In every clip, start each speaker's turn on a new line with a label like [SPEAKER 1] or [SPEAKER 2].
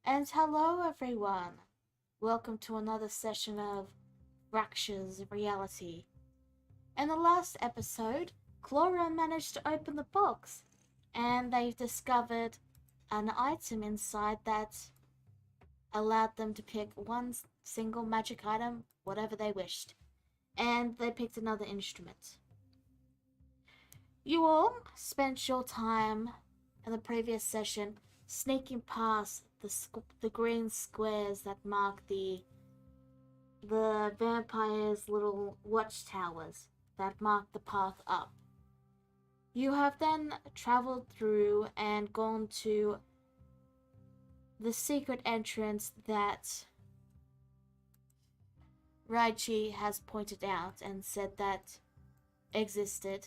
[SPEAKER 1] And hello, everyone. Welcome to another session of Fractures Reality. In the last episode, Clara managed to open the box, and they've discovered an item inside that allowed them to pick one single magic item, whatever they wished. And they picked another instrument. You all spent your time in the previous session sneaking past the green squares that mark the vampire's little watchtowers that mark the path up. You have then traveled through and gone to the secret entrance that Raichi has pointed out and said that existed.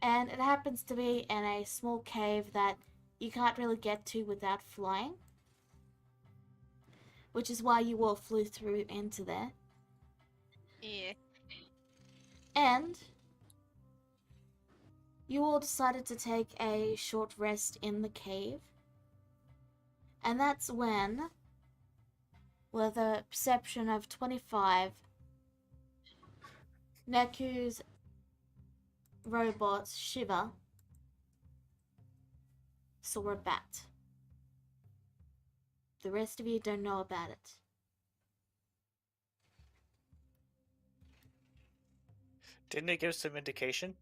[SPEAKER 1] And it happens to be in a small cave that you can't really get to without flying, which is why you all flew through into there.
[SPEAKER 2] Yeah.
[SPEAKER 1] And you all decided to take a short rest in the cave. And that's when, with a perception of 25, Neku's robot Shiva saw a bat. The rest of you don't know about it.
[SPEAKER 3] Didn't it give some indication?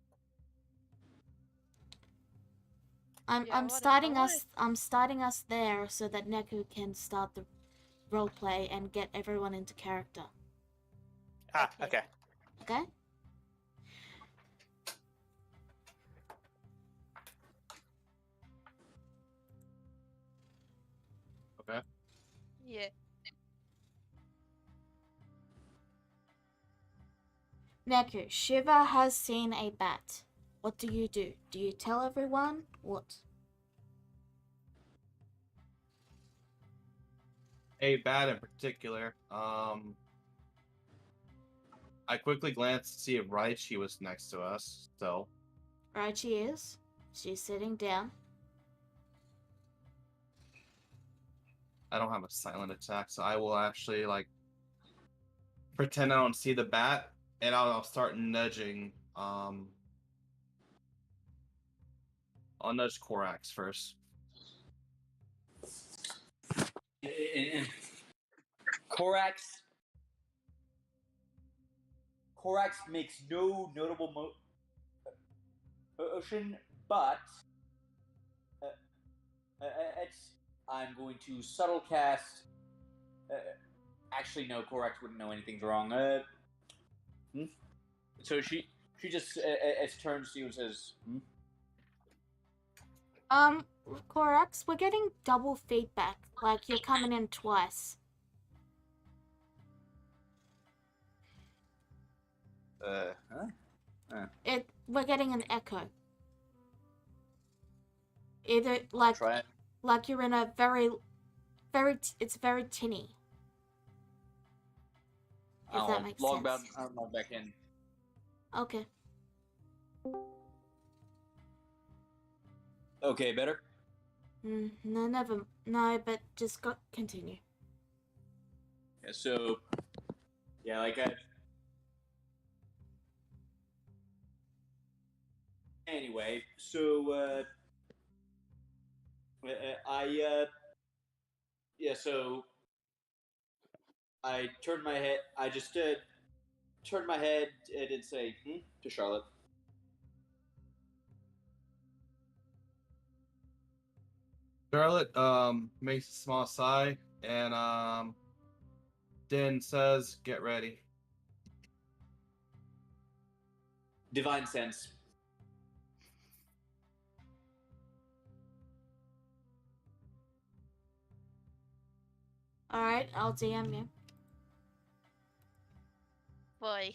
[SPEAKER 1] I'm starting us there so that Neku can start the roleplay and get everyone into character.
[SPEAKER 3] Okay.
[SPEAKER 1] Okay?
[SPEAKER 4] Okay.
[SPEAKER 2] Yeah.
[SPEAKER 1] Neku, Shiva has seen a bat. What do you do? Do you tell everyone? What?
[SPEAKER 4] A bat in particular. I quickly glanced to see if Raichi was next to us. So
[SPEAKER 1] Right, she is. She's sitting down.
[SPEAKER 4] I don't have a silent attack, so I will actually pretend I don't see the bat, and I'll start nudging. I'll nudge Korax first.
[SPEAKER 5] Korax makes no notable motion, but I'm going to subtle cast. Actually, no, Korax wouldn't know anything's wrong. So she just turns to you and says,
[SPEAKER 1] Corax, we're getting double feedback. Like you're coming in twice. We're getting an echo. Either like you're in a it's very tinny. If that makes sense.
[SPEAKER 5] I'll log back in.
[SPEAKER 1] Okay.
[SPEAKER 5] Okay, better?
[SPEAKER 1] No, but just continue.
[SPEAKER 5] Yeah, so, yeah, anyway, so, so, I turned my head, I just, turned my head and did say, to Charlotte.
[SPEAKER 4] Charlotte makes a small sigh and then says, "Get ready."
[SPEAKER 5] Divine sense.
[SPEAKER 1] Alright, I'll DM you.
[SPEAKER 2] Boy.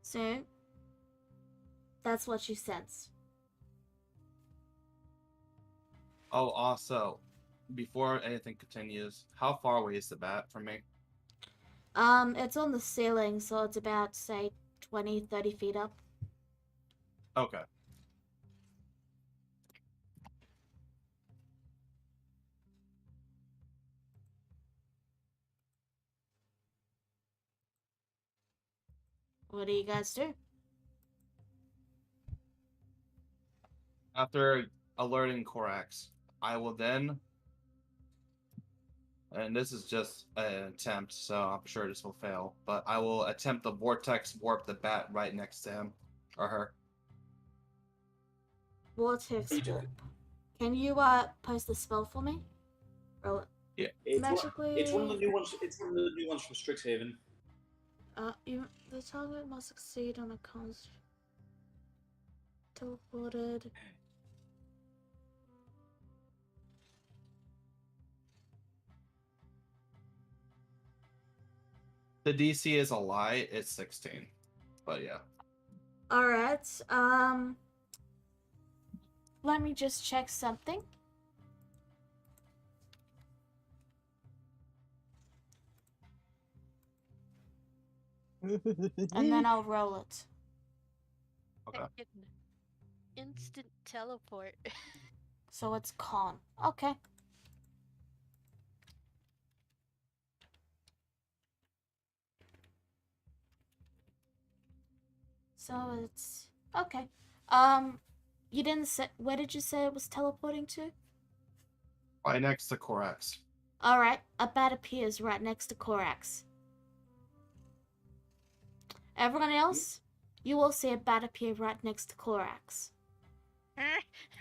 [SPEAKER 1] So, that's what she says.
[SPEAKER 4] Oh, also, before anything continues, how far away is the bat from me?
[SPEAKER 1] It's on the ceiling, so it's about, say, 20, 30 feet up.
[SPEAKER 4] Okay.
[SPEAKER 1] What do you guys do?
[SPEAKER 4] After alerting Korax, I will then, and this is just an attempt, so I'm sure this will fail, but I will attempt the vortex warp the bat right next to him or her.
[SPEAKER 1] Vortex
[SPEAKER 5] You do-
[SPEAKER 1] warp. Can you, post the spell for me? Roll it.
[SPEAKER 5] It's
[SPEAKER 1] Magically.
[SPEAKER 5] it's one of the new ones. It's one of the new ones from Strixhaven.
[SPEAKER 1] The target must succeed on a const. Teleported.
[SPEAKER 4] The DC is a lie, it's 16. But yeah.
[SPEAKER 1] Alright, let me just check something. And then I'll roll it.
[SPEAKER 4] Okay.
[SPEAKER 2] I can instant teleport.
[SPEAKER 1] So it's con. Okay. So it's okay. You didn't say where did you say it was teleporting to?
[SPEAKER 4] Right next to Korax.
[SPEAKER 1] Alright, a bat appears right next to Korax. Everyone else, you will see a bat appear right next to Korax.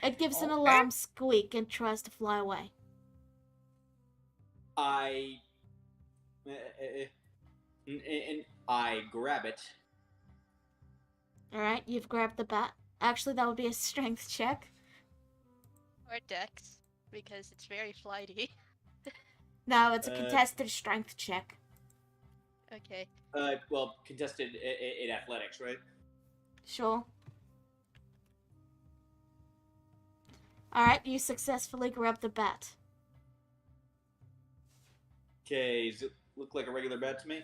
[SPEAKER 1] It gives an alarm squeak and tries to fly away.
[SPEAKER 5] I and I grab it.
[SPEAKER 1] Alright, you've grabbed the bat. Actually, that would be a strength check.
[SPEAKER 2] Or Dex, because it's very flighty.
[SPEAKER 1] No, it's a contested strength check.
[SPEAKER 2] Okay.
[SPEAKER 5] Well, contested in athletics, right?
[SPEAKER 1] Sure. Alright, you successfully grabbed the bat.
[SPEAKER 5] Okay, does it look like a regular bat to me?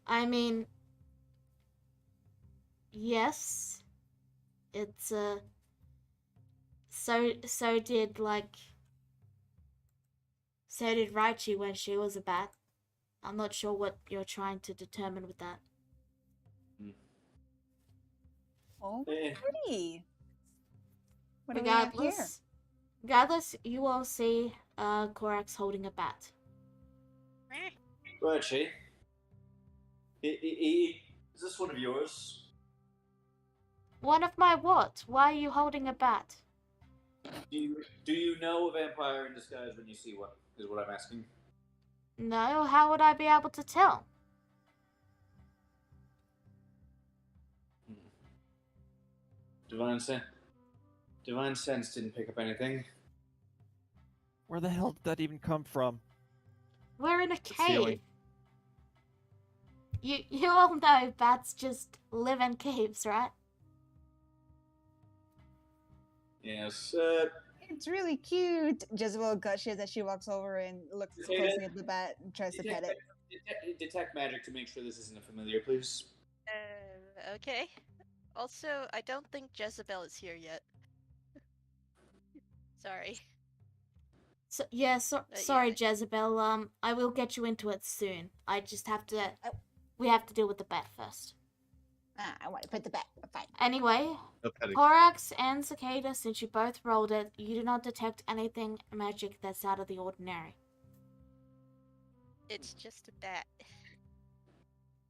[SPEAKER 1] I mean, yes. It's so did Raichi when she was a bat. I'm not sure what you're trying to determine with that.
[SPEAKER 6] Oh,
[SPEAKER 5] Eh.
[SPEAKER 6] pretty. What do we have here?
[SPEAKER 1] Regardless, you will see Korax holding a bat.
[SPEAKER 5] Archie, is this one of yours?
[SPEAKER 1] One of my what? Why are you holding a bat?
[SPEAKER 5] Do you know a vampire in disguise when you see one? Is what I'm asking.
[SPEAKER 1] No, how would I be able to tell?
[SPEAKER 5] Divine sense didn't pick up anything.
[SPEAKER 7] Where the hell did that even come from?
[SPEAKER 1] We're in a
[SPEAKER 4] The ceiling.
[SPEAKER 1] cave. You all know bats just live in caves, right?
[SPEAKER 5] Yes.
[SPEAKER 6] It's really cute. Jezebel gushes as she walks over and looks
[SPEAKER 5] Say
[SPEAKER 6] closely
[SPEAKER 5] that.
[SPEAKER 6] at the bat and tries to pet it.
[SPEAKER 5] Detect magic to make sure this isn't a familiar, please.
[SPEAKER 2] Okay. Also, I don't think Jezebel is here yet. Sorry.
[SPEAKER 1] So yeah, sorry,
[SPEAKER 2] yeah.
[SPEAKER 1] Jezebel. I will get you into it soon. I just have to. We have to deal with the bat first.
[SPEAKER 6] I want to pet the bat. Fine.
[SPEAKER 1] Anyway,
[SPEAKER 4] No petting.
[SPEAKER 1] Korax and Cicada, since you both rolled it, you do not detect anything magic that's out of the ordinary.
[SPEAKER 2] It's just a bat.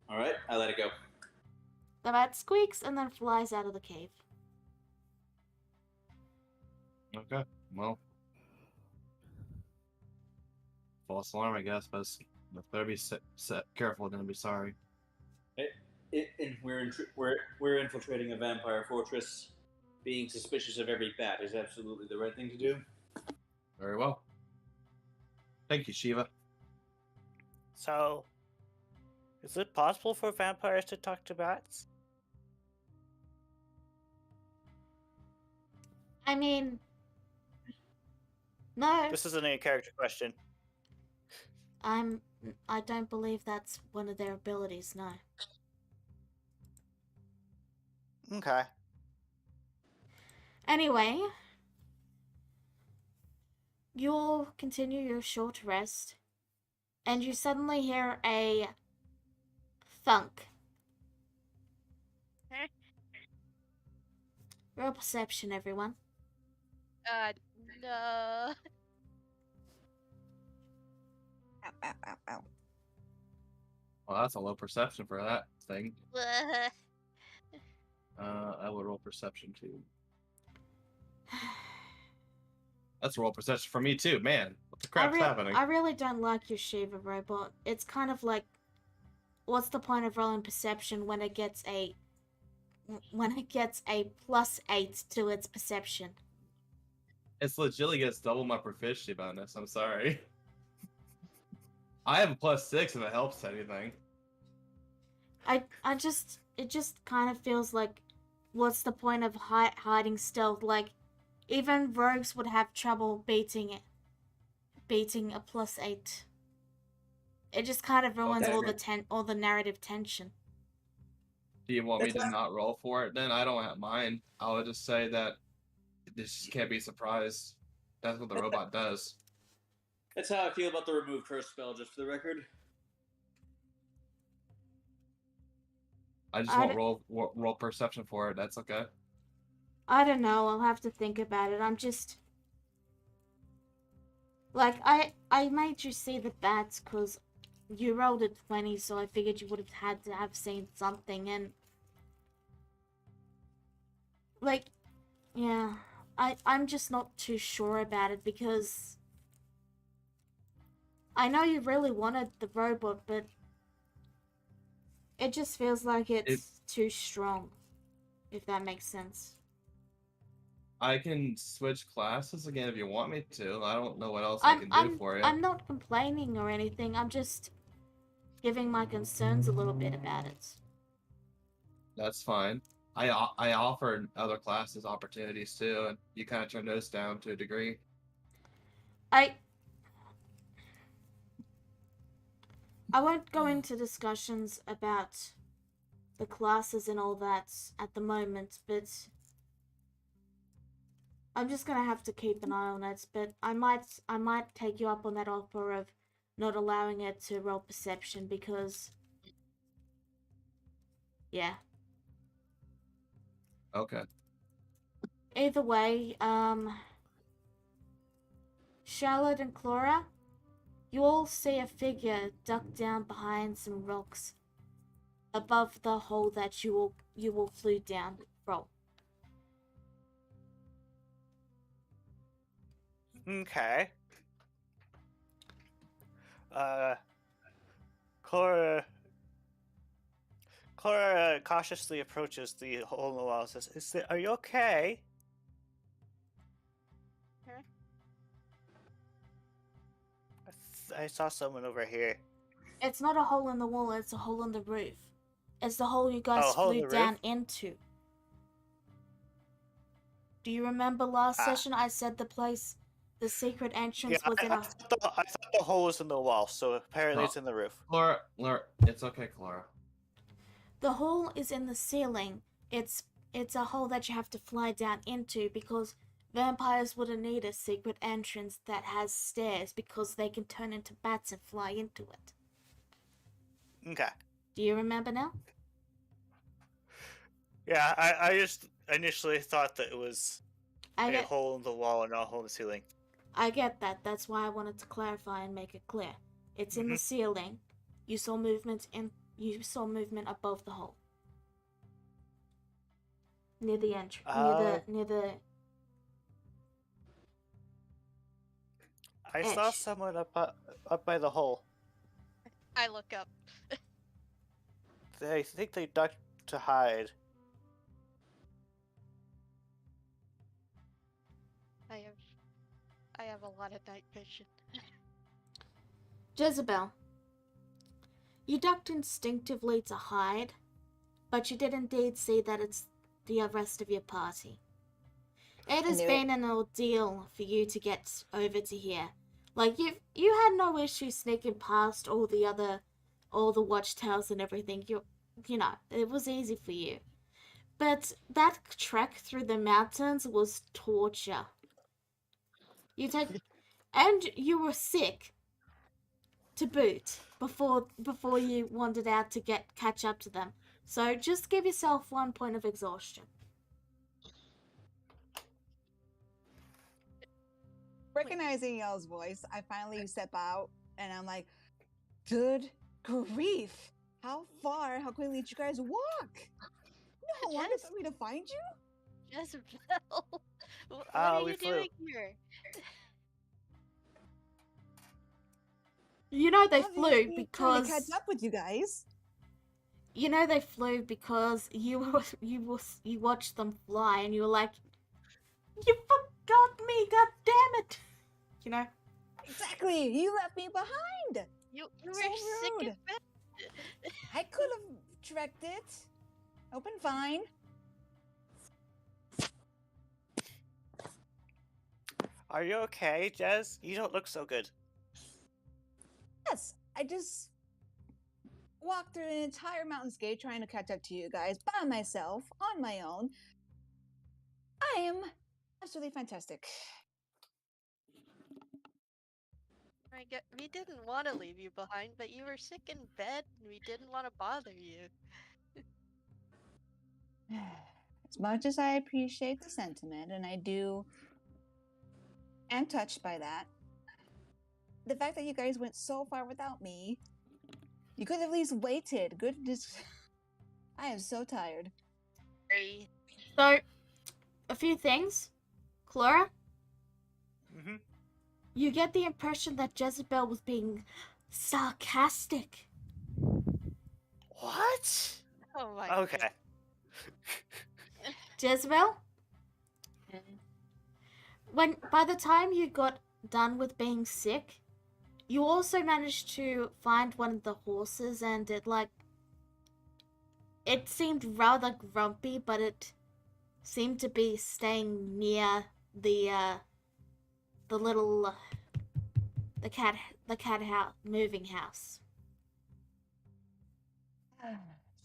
[SPEAKER 5] All right, I let it go.
[SPEAKER 1] The bat squeaks and then flies out of the cave.
[SPEAKER 4] Okay. Well. False alarm, I guess, but if better be careful, then be sorry.
[SPEAKER 5] And we're infiltrating a vampire fortress. Being suspicious of every bat is absolutely the right thing to do.
[SPEAKER 4] Very well. Thank you, Shiva.
[SPEAKER 3] So, is it possible for vampires to talk to bats?
[SPEAKER 1] I mean, no.
[SPEAKER 3] This isn't a character question.
[SPEAKER 1] I don't believe that's one of their abilities, no.
[SPEAKER 3] Okay.
[SPEAKER 1] Anyway, you'll continue your short rest, and you suddenly hear a thunk.
[SPEAKER 2] Huh?
[SPEAKER 1] Roll perception, everyone.
[SPEAKER 2] No.
[SPEAKER 6] Ow, ow, ow, ow.
[SPEAKER 4] Well, that's a low perception for that thing. I would roll perception too. That's a roll perception for me too, man. What the crap's happening?
[SPEAKER 1] I really don't like your Shiva robot. It's kind of like, what's the point of rolling perception when it gets a +8 to its perception?
[SPEAKER 4] It's legitimately gets double my proficiency bonus. I'm sorry. I have a +6 if it helps anything.
[SPEAKER 1] It just kind of feels like, what's the point of hiding stealth? Like, even rogues would have trouble beating a +8. It just kind of ruins
[SPEAKER 4] Okay.
[SPEAKER 1] all the narrative tension.
[SPEAKER 4] Do you want me
[SPEAKER 5] That's
[SPEAKER 4] to not roll for it? Then I don't have mine. I would just say that this can't be surprised. That's what the robot does.
[SPEAKER 5] That's how I feel about the remove curse spell, just for the record.
[SPEAKER 4] I just won't roll perception for it. That's okay.
[SPEAKER 1] I don't know. I'll have to think about it. I'm just like, I made you see the bats because you rolled a 20, so I figured you would have had to have seen something. And like, yeah, I'm just not too sure about it because I know you really wanted the robot, but it just feels like it's too strong, if that makes sense.
[SPEAKER 4] I can switch classes again if you want me to. I don't know what else I can do for you.
[SPEAKER 1] I'm not complaining or anything. I'm just giving my concerns a little bit about it.
[SPEAKER 4] That's fine. I offered other classes opportunities too, and you kind of turned those down to a degree.
[SPEAKER 1] I won't go into discussions about the classes and all that at the moment, but I'm just gonna have to keep an eye on it. But I might take you up on that offer of not allowing it to roll perception because, yeah.
[SPEAKER 4] Okay.
[SPEAKER 1] Either way, Charlotte and Clara, you all see a figure ducked down behind some rocks above the hole that you all flew down from.
[SPEAKER 3] Okay. Cora cautiously approaches the hole in the wall and says, are you okay?
[SPEAKER 2] Huh?
[SPEAKER 3] I saw someone over here.
[SPEAKER 1] It's not a hole in the wall, it's a hole in the roof. It's the hole you guys
[SPEAKER 3] hole in
[SPEAKER 1] flew
[SPEAKER 3] the
[SPEAKER 1] down
[SPEAKER 3] roof?
[SPEAKER 1] into. Do you remember last session I said the secret entrance was in
[SPEAKER 3] I
[SPEAKER 1] a...
[SPEAKER 3] thought the hole was in the wall, so apparently
[SPEAKER 4] Oh.
[SPEAKER 3] it's in the roof.
[SPEAKER 4] Laura, it's okay, Clara.
[SPEAKER 1] The hole is in the ceiling. It's a hole that you have to fly down into because vampires wouldn't need a secret entrance that has stairs because they can turn into bats and fly into it.
[SPEAKER 3] Okay.
[SPEAKER 1] Do you remember now?
[SPEAKER 3] Yeah, I just initially thought that it was
[SPEAKER 1] I
[SPEAKER 3] a
[SPEAKER 1] get
[SPEAKER 3] hole in the wall and not a hole in the ceiling.
[SPEAKER 1] I get that. That's why I wanted to clarify and make it clear. It's in the ceiling. You saw movement above the hole. Near the entrance. Near the
[SPEAKER 3] I saw
[SPEAKER 1] edge.
[SPEAKER 3] someone up by the hole.
[SPEAKER 2] I look up.
[SPEAKER 3] I think they ducked to hide.
[SPEAKER 2] I have a lot of night vision.
[SPEAKER 1] Jezebel. You ducked instinctively to hide, but you did indeed see that it's the rest of your party. It has
[SPEAKER 6] knew
[SPEAKER 1] been an ordeal for you to get over to here. Like you had no issue sneaking past all the watchtowers and everything. You know, it was easy for you. But that trek through the mountains was torture. You take and you were sick to boot before you wandered out to catch up to them. So just give yourself 1 point of exhaustion.
[SPEAKER 6] Recognizing y'all's voice, I finally step out and I'm like, good grief. How quickly did you guys walk? You know how long it took me to find you?
[SPEAKER 2] Jezebel, what are
[SPEAKER 3] we
[SPEAKER 2] you
[SPEAKER 3] flew.
[SPEAKER 2] doing here?
[SPEAKER 1] You know they
[SPEAKER 6] Obviously,
[SPEAKER 1] flew
[SPEAKER 6] trying to
[SPEAKER 1] because
[SPEAKER 6] catch up with you guys.
[SPEAKER 1] you know they flew because you watched them fly and you were like, you forgot me, god damn it. You know?
[SPEAKER 6] Exactly. You left me behind.
[SPEAKER 2] You
[SPEAKER 6] So
[SPEAKER 2] were sick
[SPEAKER 6] rude.
[SPEAKER 2] and bad.
[SPEAKER 6] I could have trekked it. Open fine.
[SPEAKER 3] Are you okay, Jez? You don't look so good.
[SPEAKER 6] Yes, I just walked through an entire mountainscape trying to catch up to you guys by myself, on my own. I am absolutely fantastic.
[SPEAKER 2] We didn't want to leave you behind, but you were sick in bed and we didn't want to bother you.
[SPEAKER 6] As much as I appreciate the sentiment, and I am touched by that, the fact that you guys went so far without me, you could have at least waited. Goodness, I am so tired.
[SPEAKER 2] Sorry.
[SPEAKER 1] So a few things. Clara,
[SPEAKER 3] Mm-hmm.
[SPEAKER 1] you get the impression that Jezebel was being sarcastic.
[SPEAKER 3] What?
[SPEAKER 2] Oh my
[SPEAKER 3] Okay.
[SPEAKER 2] god.
[SPEAKER 1] Jezebel, by the time you got done with being sick, you also managed to find one of the horses, and it seemed rather grumpy, but it seemed to be staying near the little the cat house moving house.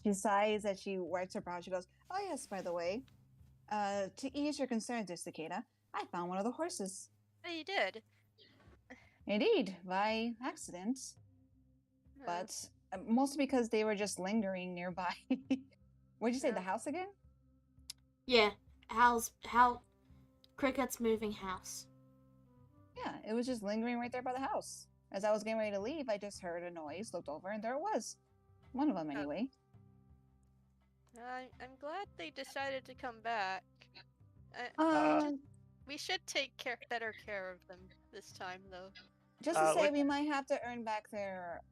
[SPEAKER 6] She sighs as she wipes her brow. She goes, "Oh yes, by the way, to ease your concerns, Cicada, I found one of the horses.
[SPEAKER 2] Oh, you did?
[SPEAKER 6] Indeed, by accident,
[SPEAKER 2] Oh,
[SPEAKER 6] but mostly because they were just lingering nearby." What'd you say? The
[SPEAKER 2] Oh.
[SPEAKER 6] house again?
[SPEAKER 1] Yeah, how Cricket's moving house.
[SPEAKER 6] Yeah, it was just lingering right there by the house. As I was getting ready to leave, I just heard a noise, looked over, and there it was. One of them,
[SPEAKER 2] Oh.
[SPEAKER 6] anyway.
[SPEAKER 2] I'm glad they decided to come back.
[SPEAKER 6] Uh,
[SPEAKER 2] We should take better care of them this time, though.
[SPEAKER 6] just to say,
[SPEAKER 3] what-
[SPEAKER 6] we might have to earn back their,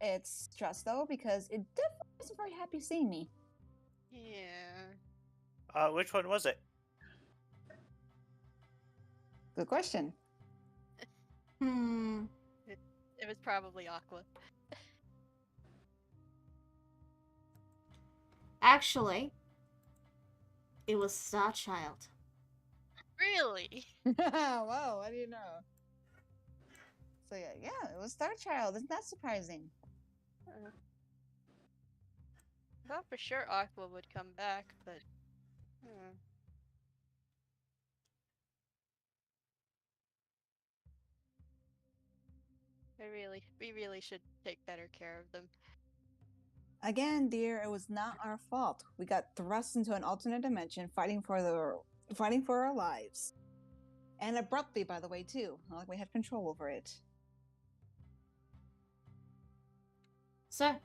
[SPEAKER 6] its trust, though, because it definitely wasn't very happy seeing me.
[SPEAKER 2] Yeah.
[SPEAKER 3] Which one was it?
[SPEAKER 6] Good question.
[SPEAKER 2] It was probably Aqua.
[SPEAKER 1] Actually, it was Starchild.
[SPEAKER 2] Really?
[SPEAKER 6] Wow, how do you know? So yeah, it was Starchild. Isn't that surprising?
[SPEAKER 2] I thought for sure Aqua would come back, but... We really should take better care of them.
[SPEAKER 6] Again, dear, it was not our fault. We got thrust into an alternate dimension, fighting for our lives, and abruptly, by the way, too. Not like we had control over it.
[SPEAKER 1] So,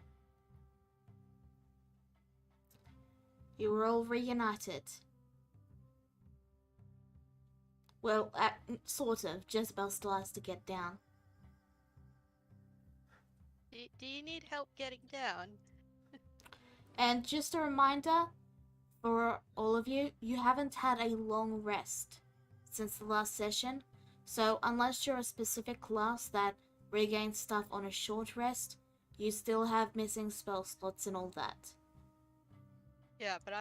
[SPEAKER 1] you were all reunited. Well, sort of. Jezebel still has to get down.
[SPEAKER 2] Do you need help getting down?
[SPEAKER 1] And just a reminder for all of you, you haven't had a long rest since the last session. So unless you're a specific class that regains stuff on a short rest, you still have missing spell slots and all that.
[SPEAKER 2] Yeah, but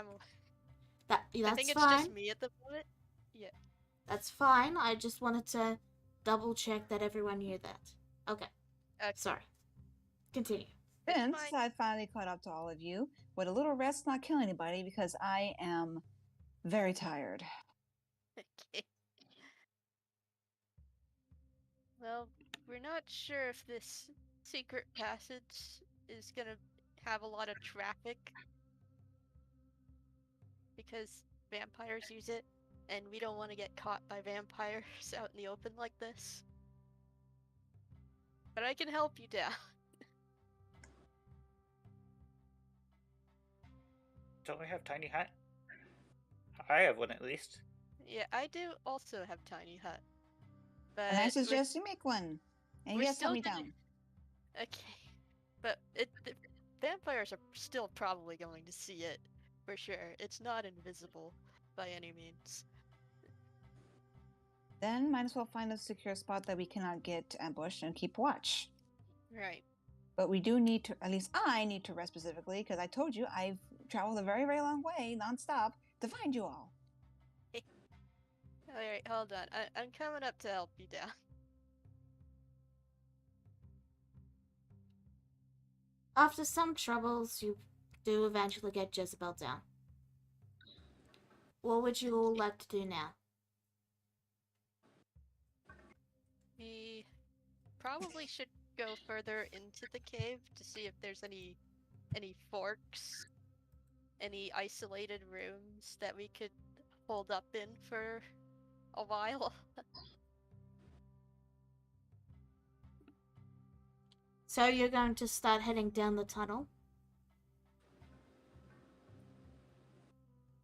[SPEAKER 1] That's
[SPEAKER 2] I think it's
[SPEAKER 1] fine.
[SPEAKER 2] just me at the moment. Yeah.
[SPEAKER 1] That's fine. I just wanted to double check that everyone knew that. Okay,
[SPEAKER 2] Okay.
[SPEAKER 1] sorry. Continue.
[SPEAKER 2] It's
[SPEAKER 6] Since
[SPEAKER 2] fine.
[SPEAKER 6] I finally caught up to all of you, would a little rest not kill anybody? Because I am very tired.
[SPEAKER 2] Okay. Well, we're not sure if this secret passage is gonna have a lot of traffic because vampires use it, and we don't want to get caught by vampires out in the open like this. But I can help you down.
[SPEAKER 3] Don't we have tiny hut? I have one at least.
[SPEAKER 2] Yeah, I do also have tiny hut, but
[SPEAKER 6] And I
[SPEAKER 2] we're-
[SPEAKER 6] suggest you make one. And
[SPEAKER 2] we're
[SPEAKER 6] yes, help
[SPEAKER 2] still
[SPEAKER 6] me
[SPEAKER 2] gonna-
[SPEAKER 6] down.
[SPEAKER 2] Okay, but the vampires are still probably going to see it for sure. It's not invisible by any means.
[SPEAKER 6] Then might as well find a secure spot that we cannot get ambushed and keep watch.
[SPEAKER 2] Right.
[SPEAKER 6] But we do need to, at least I need to rest specifically, because I told you I've traveled a very, very long way, nonstop, to find you all.
[SPEAKER 2] Alright, hold on. I'm coming up to help you down.
[SPEAKER 1] After some troubles, you do eventually get Jezebel down. What would you all like to do now?
[SPEAKER 2] We probably should go further into the cave to see if there's any forks, any isolated rooms that we could hold up in for a while.
[SPEAKER 1] So you're going to start heading down the tunnel?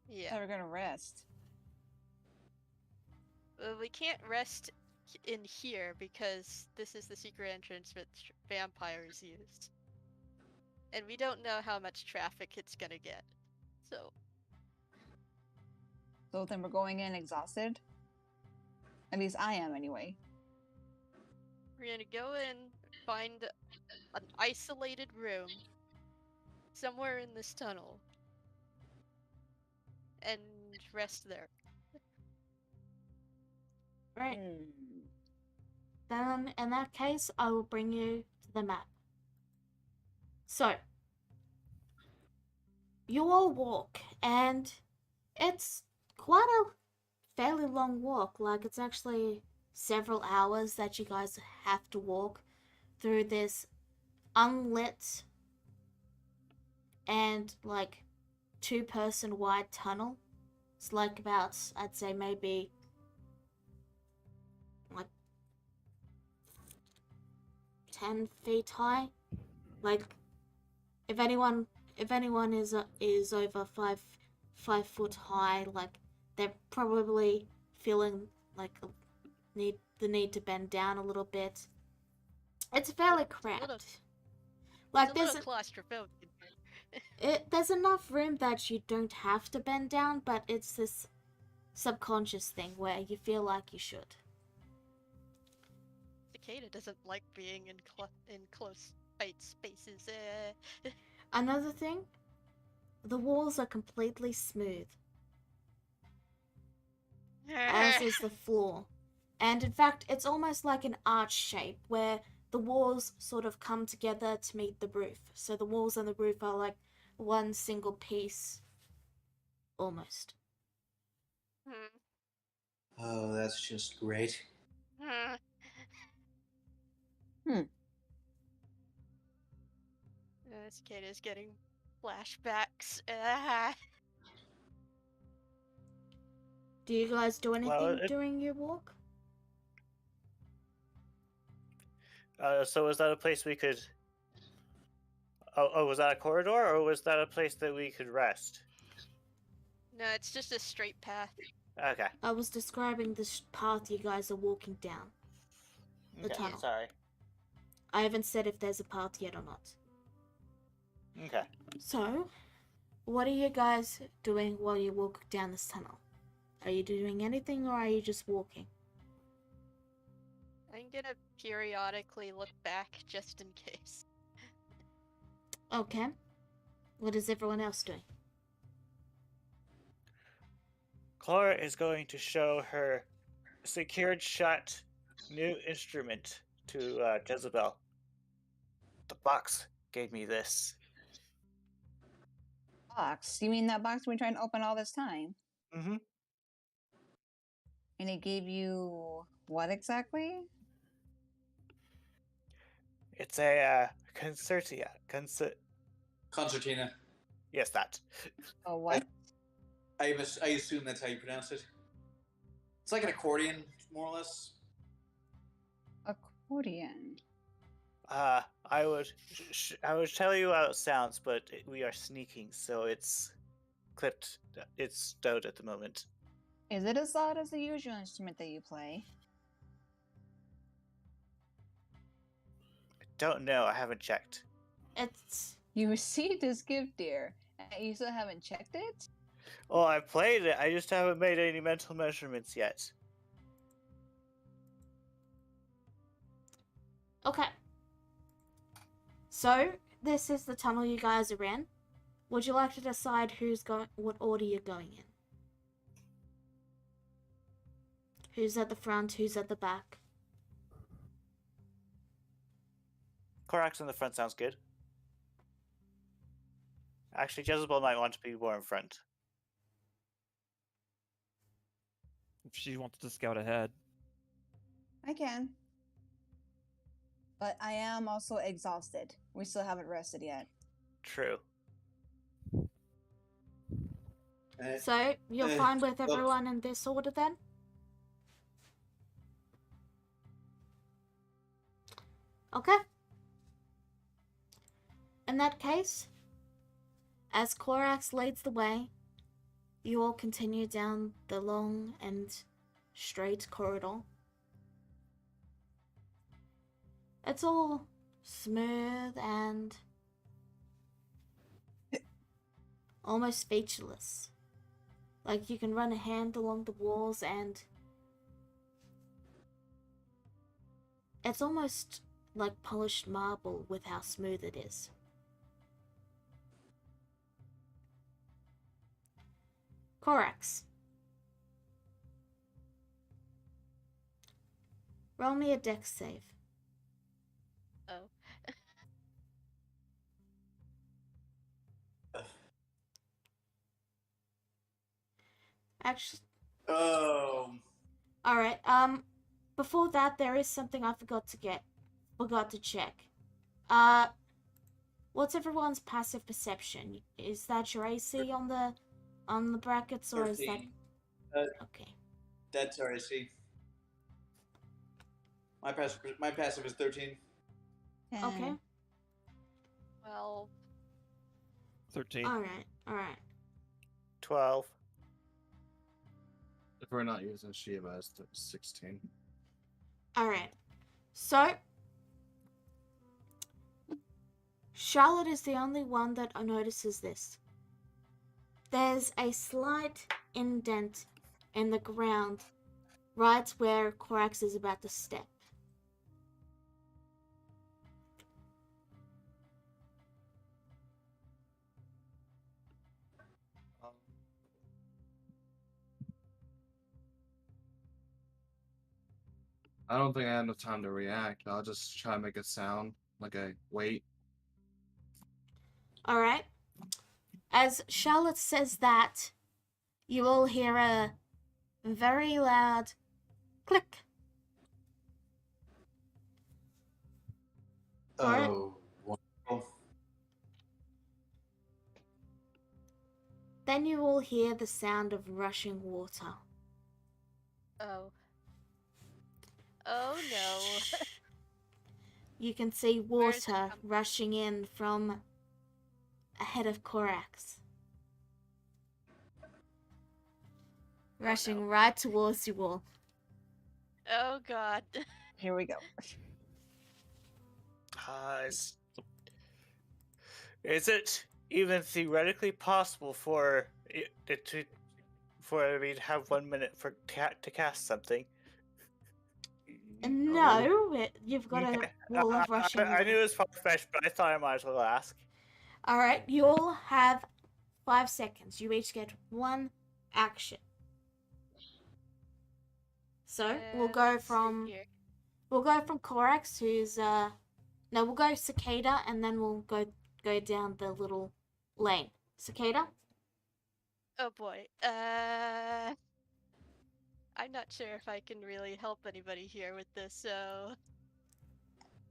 [SPEAKER 2] Yeah.
[SPEAKER 6] So we're gonna rest.
[SPEAKER 2] We can't rest in here because this is the secret entrance which vampires use. And we don't know how much traffic it's gonna get. So,
[SPEAKER 6] So then we're going in exhausted. At least I am, anyway.
[SPEAKER 2] we're gonna go in, find an isolated room somewhere in this tunnel, and rest there.
[SPEAKER 1] Right.
[SPEAKER 6] Hmm.
[SPEAKER 1] Then, in that case, I will bring you to the map. So, you all walk, and it's quite a fairly long walk. Like, it's actually several hours that you guys have to walk through this unlit and, like, two-person wide tunnel. It's like about, I'd say maybe, like, 10 feet high. Like, if anyone is over 5 foot high, like, they're probably feeling like the need to bend down a little bit. It's fairly cramped. Like,
[SPEAKER 2] It's a little claustrophobic.
[SPEAKER 1] there's enough room that you don't have to bend down, but it's this subconscious thing where you feel like you should.
[SPEAKER 2] Cicada doesn't like being in close tight spaces.
[SPEAKER 1] Another thing, the walls are completely smooth, as is the floor. And in fact, it's almost like an arch shape where the walls sort of come together to meet the roof. So the walls and the roof are like one single piece, almost.
[SPEAKER 2] Hmm.
[SPEAKER 5] Oh, that's just great.
[SPEAKER 2] Hmm. Cicada's getting flashbacks.
[SPEAKER 1] Do you guys do anything
[SPEAKER 3] Well,
[SPEAKER 1] during your walk?
[SPEAKER 3] So was that a place we could? Oh, was that a corridor, or was that a place that we could rest?
[SPEAKER 2] No, it's just a straight path.
[SPEAKER 3] Okay.
[SPEAKER 1] I was describing this path you guys are walking down. The
[SPEAKER 3] Okay,
[SPEAKER 1] tunnel.
[SPEAKER 3] sorry.
[SPEAKER 1] I haven't said if there's a path yet or not.
[SPEAKER 3] Okay.
[SPEAKER 1] So, what are you guys doing while you walk down this tunnel? Are you doing anything or are you just walking?
[SPEAKER 2] I'm gonna periodically look back just in case.
[SPEAKER 1] Okay. What is everyone else doing?
[SPEAKER 3] Clara is going to show her secured shut new instrument to Jezebel. The box gave me this.
[SPEAKER 6] Box? You mean that box we're trying to open all this time?
[SPEAKER 3] Mm-hmm.
[SPEAKER 6] And it gave you what exactly?
[SPEAKER 3] It's a concertia.
[SPEAKER 5] Concertina.
[SPEAKER 3] Yes, that.
[SPEAKER 6] Oh, what?
[SPEAKER 5] I assume that's how you pronounce it. It's like an accordion, more or less.
[SPEAKER 6] Accordion.
[SPEAKER 3] I would tell you how it sounds, but we are sneaking, so it's clipped. It's stowed at the moment.
[SPEAKER 6] Is it as loud as the usual instrument that you play?
[SPEAKER 3] I don't know. I haven't checked.
[SPEAKER 1] It's
[SPEAKER 6] You received this gift, dear, and you still haven't checked it?
[SPEAKER 3] Oh, I played it. I just haven't made any mental measurements yet.
[SPEAKER 1] okay. So this is the tunnel you guys are in. Would you like to decide what order you're going in? Who's at the front? Who's at the back?
[SPEAKER 3] Korax in the front sounds good. Actually, Jezebel might want to be more in front.
[SPEAKER 7] If she wants to scout ahead.
[SPEAKER 6] I can. But I am also exhausted. We still haven't rested yet.
[SPEAKER 3] True.
[SPEAKER 1] So you're fine with everyone in this order then? Okay. In that case, as Korax leads the way, you all continue down the long and straight corridor. It's all smooth and almost featureless. Like you can run a hand along the walls and it's almost like polished marble with how smooth it is. Korax. Roll me a dex save.
[SPEAKER 2] Oh.
[SPEAKER 1] Actually,
[SPEAKER 5] Oh.
[SPEAKER 1] alright, before that, there is something I forgot to check. What's everyone's passive perception? Is that your AC on the brackets, or is that
[SPEAKER 5] 13.
[SPEAKER 1] okay?
[SPEAKER 5] That's our AC. My passive is 13.
[SPEAKER 1] Okay.
[SPEAKER 2] Well,
[SPEAKER 7] 13.
[SPEAKER 1] All right.
[SPEAKER 3] 12.
[SPEAKER 4] If we're not using Shiva, it's 16.
[SPEAKER 1] All right. So Charlotte is the only one that notices this. There's a slight indent in the ground right where Korax is about to step.
[SPEAKER 4] I don't think I have enough time to react. I'll just try to make a sound, like a wait.
[SPEAKER 1] All right. As Charlotte says that, you all hear a very loud click. Alright.
[SPEAKER 5] Oh. Wonderful.
[SPEAKER 1] Then you all hear the sound of rushing water.
[SPEAKER 2] oh. Oh no.
[SPEAKER 1] You can see
[SPEAKER 2] Where is it
[SPEAKER 1] water
[SPEAKER 2] coming?
[SPEAKER 1] rushing in from ahead of Korax. Rushing
[SPEAKER 2] no.
[SPEAKER 1] right towards you all.
[SPEAKER 2] Oh god.
[SPEAKER 6] Here we go.
[SPEAKER 3] Is it even theoretically possible for it to, for me to have 1 minute to cast something?
[SPEAKER 1] No, you've got a
[SPEAKER 3] Okay.
[SPEAKER 1] wall of rushing
[SPEAKER 3] I
[SPEAKER 1] water.
[SPEAKER 3] knew it was far-fetched, but I thought I might as well ask.
[SPEAKER 1] Alright, you all have 5 seconds. You each get 1 action. So, we'll go
[SPEAKER 2] Let's see
[SPEAKER 1] from
[SPEAKER 2] here.
[SPEAKER 1] We'll go from Korax, who's no, we'll go Cicada, and then we'll go down the little lane. Cicada.
[SPEAKER 2] Oh boy. I'm not sure if I can really help anybody here with this, so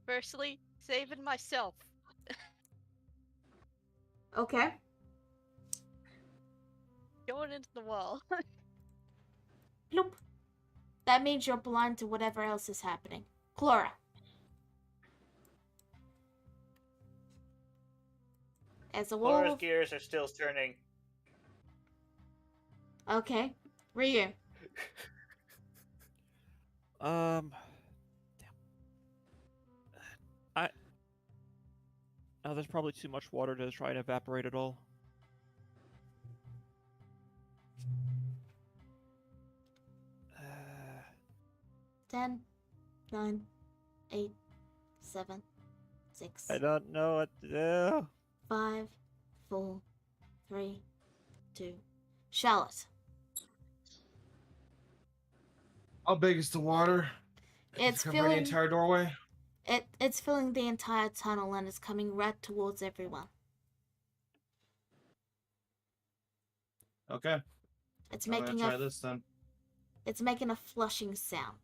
[SPEAKER 2] firstly, saving myself.
[SPEAKER 1] Okay.
[SPEAKER 2] Going into the wall.
[SPEAKER 1] Bloop. That means you're blind to whatever else is happening. Chlora. As a
[SPEAKER 3] Laura's
[SPEAKER 1] wolf.
[SPEAKER 3] gears are still turning.
[SPEAKER 1] Okay. Ryu.
[SPEAKER 7] Damn. Oh, there's probably too much water to try and evaporate it all. Uh,
[SPEAKER 1] 10, 9, 8, 7, 6,
[SPEAKER 7] I don't know what to do.
[SPEAKER 1] 5, 4, 3, 2. Charlotte.
[SPEAKER 4] How big is the water?
[SPEAKER 1] It's
[SPEAKER 4] covering the
[SPEAKER 1] filling.
[SPEAKER 4] entire doorway.
[SPEAKER 1] It's filling the entire tunnel and it's coming right towards everyone.
[SPEAKER 4] Okay.
[SPEAKER 1] It's
[SPEAKER 4] I'm gonna
[SPEAKER 1] making
[SPEAKER 4] try
[SPEAKER 1] a
[SPEAKER 4] this then.
[SPEAKER 1] it's making a flushing sound.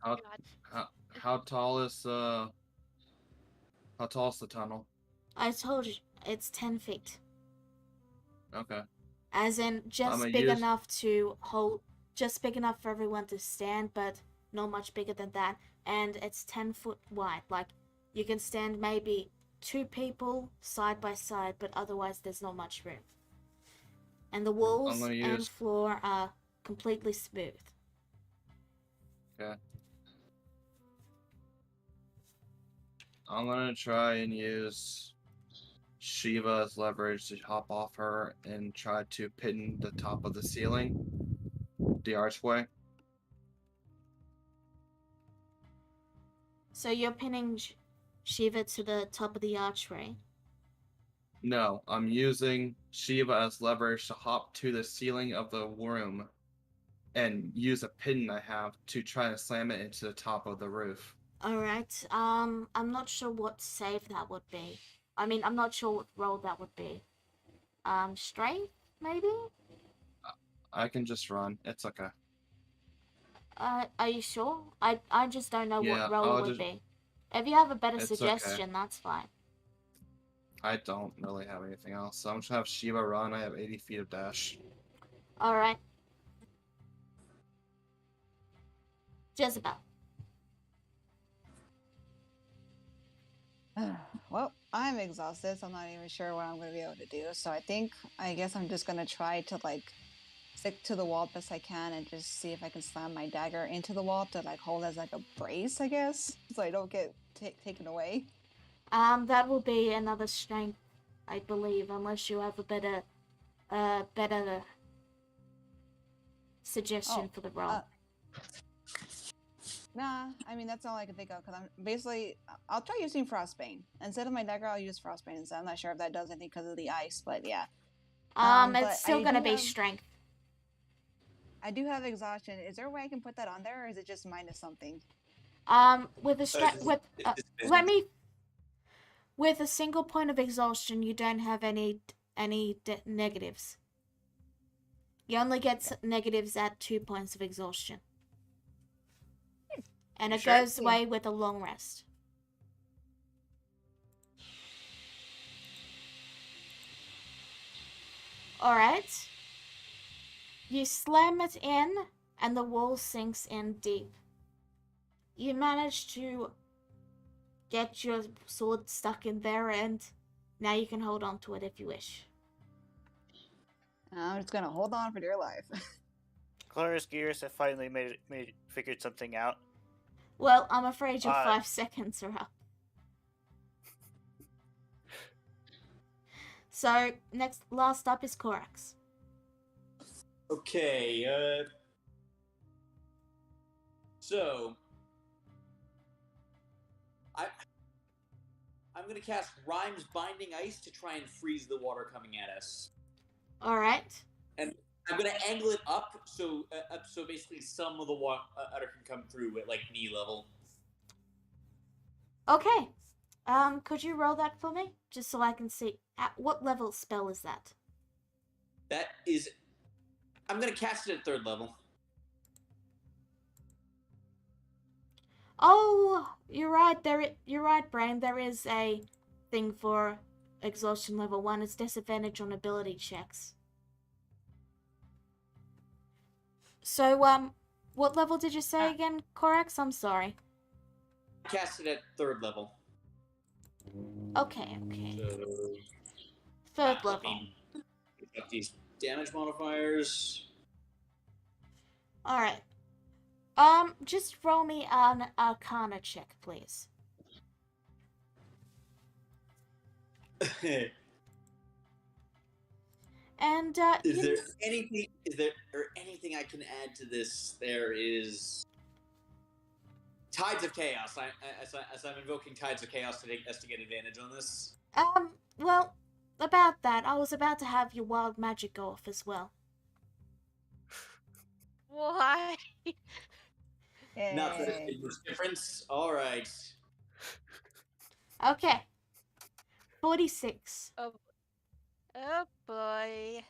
[SPEAKER 4] How,
[SPEAKER 2] God.
[SPEAKER 4] how tall is the tunnel?
[SPEAKER 1] I told you it's 10 feet.
[SPEAKER 4] Okay.
[SPEAKER 1] As in just
[SPEAKER 4] I'ma
[SPEAKER 1] big
[SPEAKER 4] use-
[SPEAKER 1] enough to hold, just big enough for everyone to stand, but not much bigger than that. And it's 10 foot wide. Like you can stand maybe 2 people side by side, but otherwise there's not much room. And the walls
[SPEAKER 4] gonna
[SPEAKER 1] and
[SPEAKER 4] use-
[SPEAKER 1] floor are completely smooth.
[SPEAKER 4] Okay. I'm gonna try and use Shiva as leverage to hop off her and try to pin the top of the ceiling, the archway.
[SPEAKER 1] So you're pinning Shiva to the top of the archway.
[SPEAKER 4] No, I'm using Shiva as leverage to hop to the ceiling of the room and use a pin I have to try to slam it into the top of the roof.
[SPEAKER 1] Alright, I'm not sure what save that would be. I mean, I'm not sure what roll that would be. Strength, maybe?
[SPEAKER 4] I can just run. It's okay.
[SPEAKER 1] Are you sure? I just don't know
[SPEAKER 4] Yeah,
[SPEAKER 1] what roll
[SPEAKER 4] I'll
[SPEAKER 1] it would
[SPEAKER 4] just-
[SPEAKER 1] be. If you have a better
[SPEAKER 4] It's okay.
[SPEAKER 1] suggestion, that's fine.
[SPEAKER 4] I don't really have anything else, so I'm just gonna have Shiva run. I have 80 feet of dash.
[SPEAKER 1] Alright. Jezebel.
[SPEAKER 6] Well, I'm exhausted, so I'm not even sure what I'm going to be able to do. So I guess I'm just going to try to like stick to the wall best I can and just see if I can slam my dagger into the wall to like hold as like a brace, I guess, so I don't get taken away.
[SPEAKER 1] That will be another strength, I believe, unless you have a better suggestion
[SPEAKER 6] Oh,
[SPEAKER 1] for the roll.
[SPEAKER 6] Nah, I mean that's all I can think of because I'm basically I'll try using Frostbane instead of my dagger. I'll use Frostbane instead. I'm not sure if that does anything because of the ice, but yeah. but
[SPEAKER 1] It's still
[SPEAKER 6] I
[SPEAKER 1] gonna
[SPEAKER 6] do
[SPEAKER 1] be
[SPEAKER 6] have-
[SPEAKER 1] strength.
[SPEAKER 6] I do have exhaustion. Is there a way I can put that on there, or is it just minus something?
[SPEAKER 1] With a strength, let me. With a single point of exhaustion, you don't have any negatives. You only get negatives at 2 points of exhaustion. And
[SPEAKER 3] You
[SPEAKER 1] it
[SPEAKER 3] sure?
[SPEAKER 1] goes away with a long rest. Alright. You slam it in, and the wall sinks in deep. You manage to get your sword stuck in there, and now you can hold on to it if you wish.
[SPEAKER 6] I'm just gonna hold on for dear life.
[SPEAKER 3] Clara's gears have finally figured something out.
[SPEAKER 1] Well, I'm afraid your
[SPEAKER 3] Uh,
[SPEAKER 1] 5 seconds are up. So, last up is Korax.
[SPEAKER 5] Okay, so I'm gonna cast Rhyme's Binding Ice to try and freeze the water coming at us.
[SPEAKER 1] Alright.
[SPEAKER 5] And I'm gonna angle it up so basically some of the water can come through at like knee level.
[SPEAKER 1] Okay. Could you roll that for me? Just so I can see. At what level spell is that?
[SPEAKER 5] That is, I'm gonna cast it at 3rd level.
[SPEAKER 1] Oh, you're right. You're right, Brain. There is a thing for exhaustion level 1. It's disadvantage on ability checks. So, what level did you say again, Corax? I'm sorry.
[SPEAKER 5] Cast it at 3rd level.
[SPEAKER 1] Okay.
[SPEAKER 5] So,
[SPEAKER 1] 3rd
[SPEAKER 5] let
[SPEAKER 1] level.
[SPEAKER 5] me pick up these damage modifiers.
[SPEAKER 1] All right. Just roll me an Arcana check, please. And
[SPEAKER 5] Is there anything I can add to this? There is Tides of Chaos. As I'm invoking Tides of Chaos to get advantage on this.
[SPEAKER 1] well, about that, I was about to have your wild magic go off as well.
[SPEAKER 2] Why?
[SPEAKER 5] Not that
[SPEAKER 6] Yay.
[SPEAKER 5] it makes a difference. All right.
[SPEAKER 1] Okay. 46.
[SPEAKER 2] Oh boy.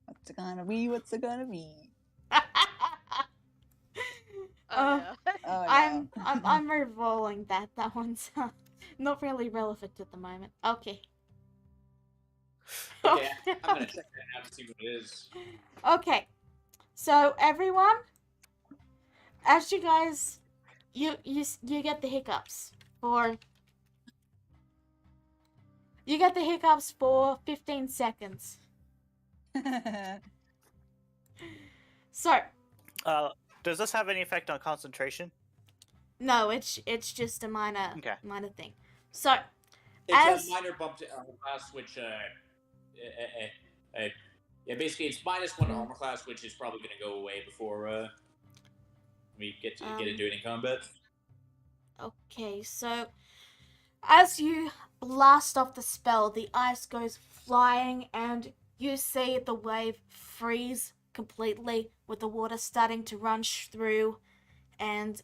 [SPEAKER 6] What's it gonna be? What's it gonna be?
[SPEAKER 2] Oh no.
[SPEAKER 6] Oh no.
[SPEAKER 1] I'm re-rolling that. That one's not really relevant at the moment. Okay.
[SPEAKER 5] Okay, I'm gonna check that out to see what it is.
[SPEAKER 1] Okay. So everyone, as you guys, you get the hiccups for. You get the hiccups for 15 seconds. So,
[SPEAKER 3] Does this have any effect on concentration?
[SPEAKER 1] no, it's just a minor thing. So,
[SPEAKER 5] It's a minor bump to armor class, which yeah, basically it's -1 to armor class, which is probably gonna go away before we get into it in combat.
[SPEAKER 1] Okay, so as you blast off the spell, the ice goes flying and you see the wave freeze completely with the water starting to run through, and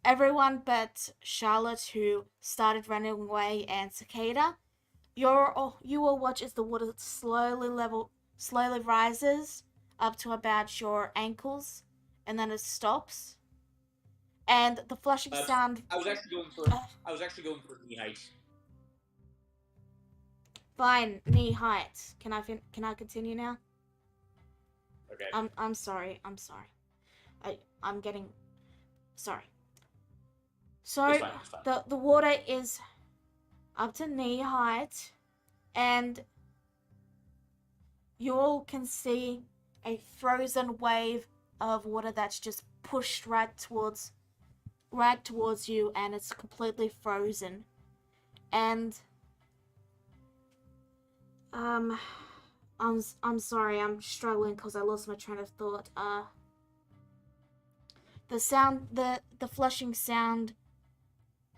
[SPEAKER 1] everyone but Charlotte, who started running away, and Cicada, you all watch as the water slowly rises up to about your ankles, and then it stops. And the flushing sound.
[SPEAKER 5] I was actually going for knee height.
[SPEAKER 1] Fine, knee height. Can I continue now?
[SPEAKER 5] Okay.
[SPEAKER 1] I'm sorry. I'm getting sorry. So
[SPEAKER 5] It's fine.
[SPEAKER 1] the water is up to knee height, and you all can see a frozen wave of water that's just pushed right towards you, and it's completely frozen. And I'm sorry, I'm struggling because I lost my train of thought. The flushing sound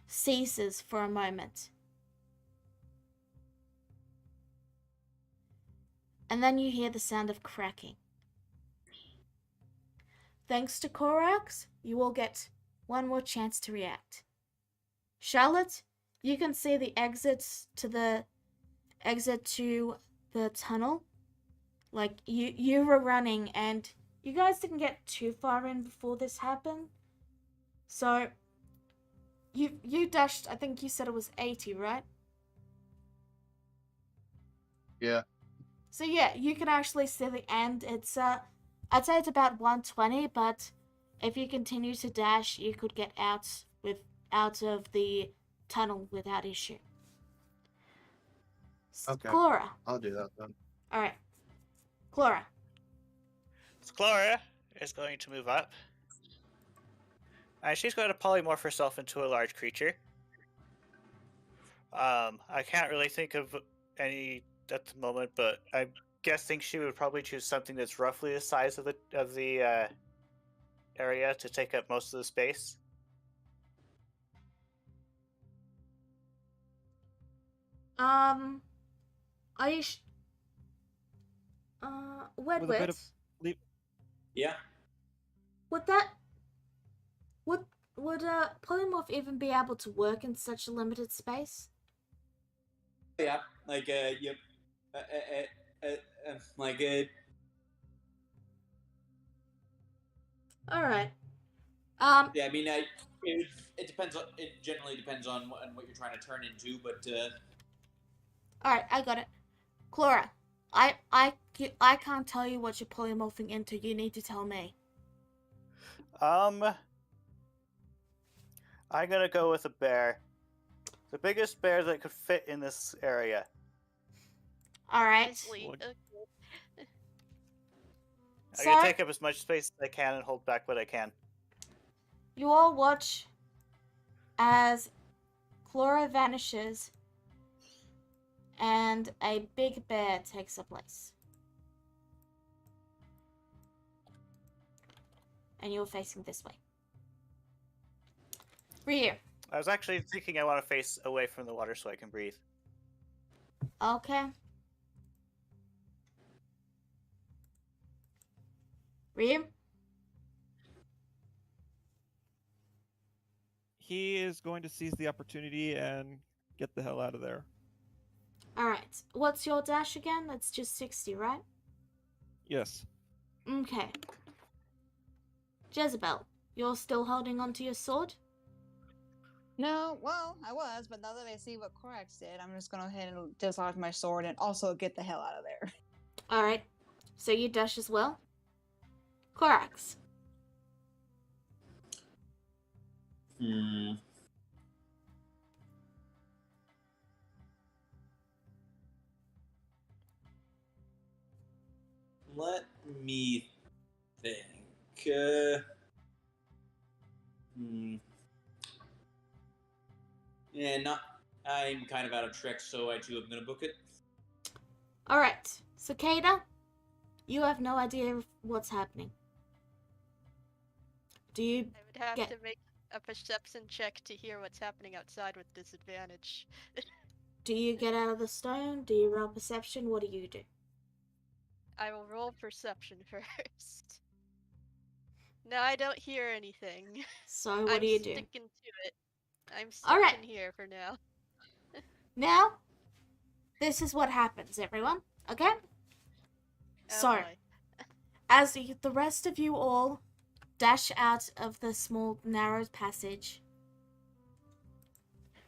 [SPEAKER 1] ceases for a moment. And then you hear the sound of cracking. Thanks to Korax, you will get one more chance to react. Charlotte, you can see the exit to the tunnel. Like, you were running, and you guys didn't get too far in before this happened. So, you dashed, I think you said it was 80, right?
[SPEAKER 4] Yeah.
[SPEAKER 1] So yeah, you can actually see the end. It's I'd say it's about 120, but if you continue to dash, you could get out of the tunnel without issue.
[SPEAKER 4] Okay.
[SPEAKER 1] Chlora.
[SPEAKER 4] I'll do that then.
[SPEAKER 1] All right. Chlora.
[SPEAKER 3] Chlora is going to move up. And she's going to polymorph herself into a large creature. I can't really think of any at the moment, but I'm guessing she would probably choose something that's roughly the size of the area to take up most of the space.
[SPEAKER 1] Are you
[SPEAKER 7] With a bit of
[SPEAKER 1] Wedwit,
[SPEAKER 7] leap.
[SPEAKER 5] Yeah.
[SPEAKER 1] would that would polymorph even be able to work in such a limited space?
[SPEAKER 5] Yeah. Like yep. Like
[SPEAKER 1] All right.
[SPEAKER 5] yeah. I mean, it depends on. It generally depends on what you're trying to turn into, but
[SPEAKER 1] All right, I got it. Clara, I can't tell you what you're polymorphing into. You need to tell me.
[SPEAKER 3] I'm gonna go with a bear. The biggest bear that could fit in this area.
[SPEAKER 1] All right.
[SPEAKER 2] Grizzly.
[SPEAKER 7] Look.
[SPEAKER 3] I'm gonna
[SPEAKER 1] So
[SPEAKER 3] take up as much space as I can and hold back what I can.
[SPEAKER 1] you all watch as Clara vanishes and a big bear takes her place. And you're facing this way. Ryu.
[SPEAKER 3] I was actually thinking I want to face away from the water so I can breathe.
[SPEAKER 1] Okay. Ryu?
[SPEAKER 7] He is going to seize the opportunity and get the hell out of there.
[SPEAKER 1] Alright. What's your dash again? That's just 60, right?
[SPEAKER 7] Yes.
[SPEAKER 1] Okay. Jezebel, you're still holding onto your sword?
[SPEAKER 6] No, well, I was, but now that I see what Korax did, I'm just gonna go ahead and dislodge my sword and also get the hell out of there.
[SPEAKER 1] Alright. So you dash as well? Korax.
[SPEAKER 5] let me think. Yeah, not. I'm kind of out of tricks, so I too am gonna book it.
[SPEAKER 1] Alright. Cicada, you have no idea what's happening. Do you
[SPEAKER 2] I would have
[SPEAKER 1] get...
[SPEAKER 2] to make a perception check to hear what's happening outside with disadvantage.
[SPEAKER 1] Do you get out of the stone? Do you roll perception? What do you do?
[SPEAKER 2] I will roll perception first. No, I don't hear anything.
[SPEAKER 1] So what
[SPEAKER 2] I'm
[SPEAKER 1] do you do?
[SPEAKER 2] sticking to it. I'm sticking
[SPEAKER 1] Alright.
[SPEAKER 2] here for now.
[SPEAKER 1] Now, this is what happens, everyone. Okay?
[SPEAKER 2] Oh
[SPEAKER 1] So,
[SPEAKER 2] boy.
[SPEAKER 1] as the rest of you all dash out of the small, narrow passage,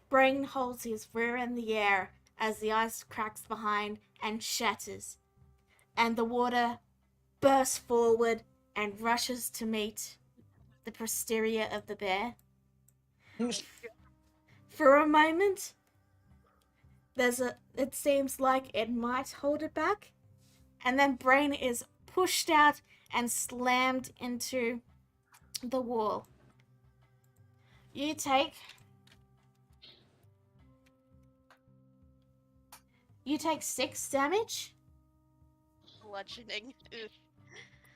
[SPEAKER 1] Brain holds his rear in the air as the ice cracks behind and shatters, and the water bursts forward and rushes to meet the posterior of the bear. For a moment, it seems like it might hold it back, and then Brain is pushed out and slammed into the wall. You take 6 damage.
[SPEAKER 2] Bludgeoning. Oof.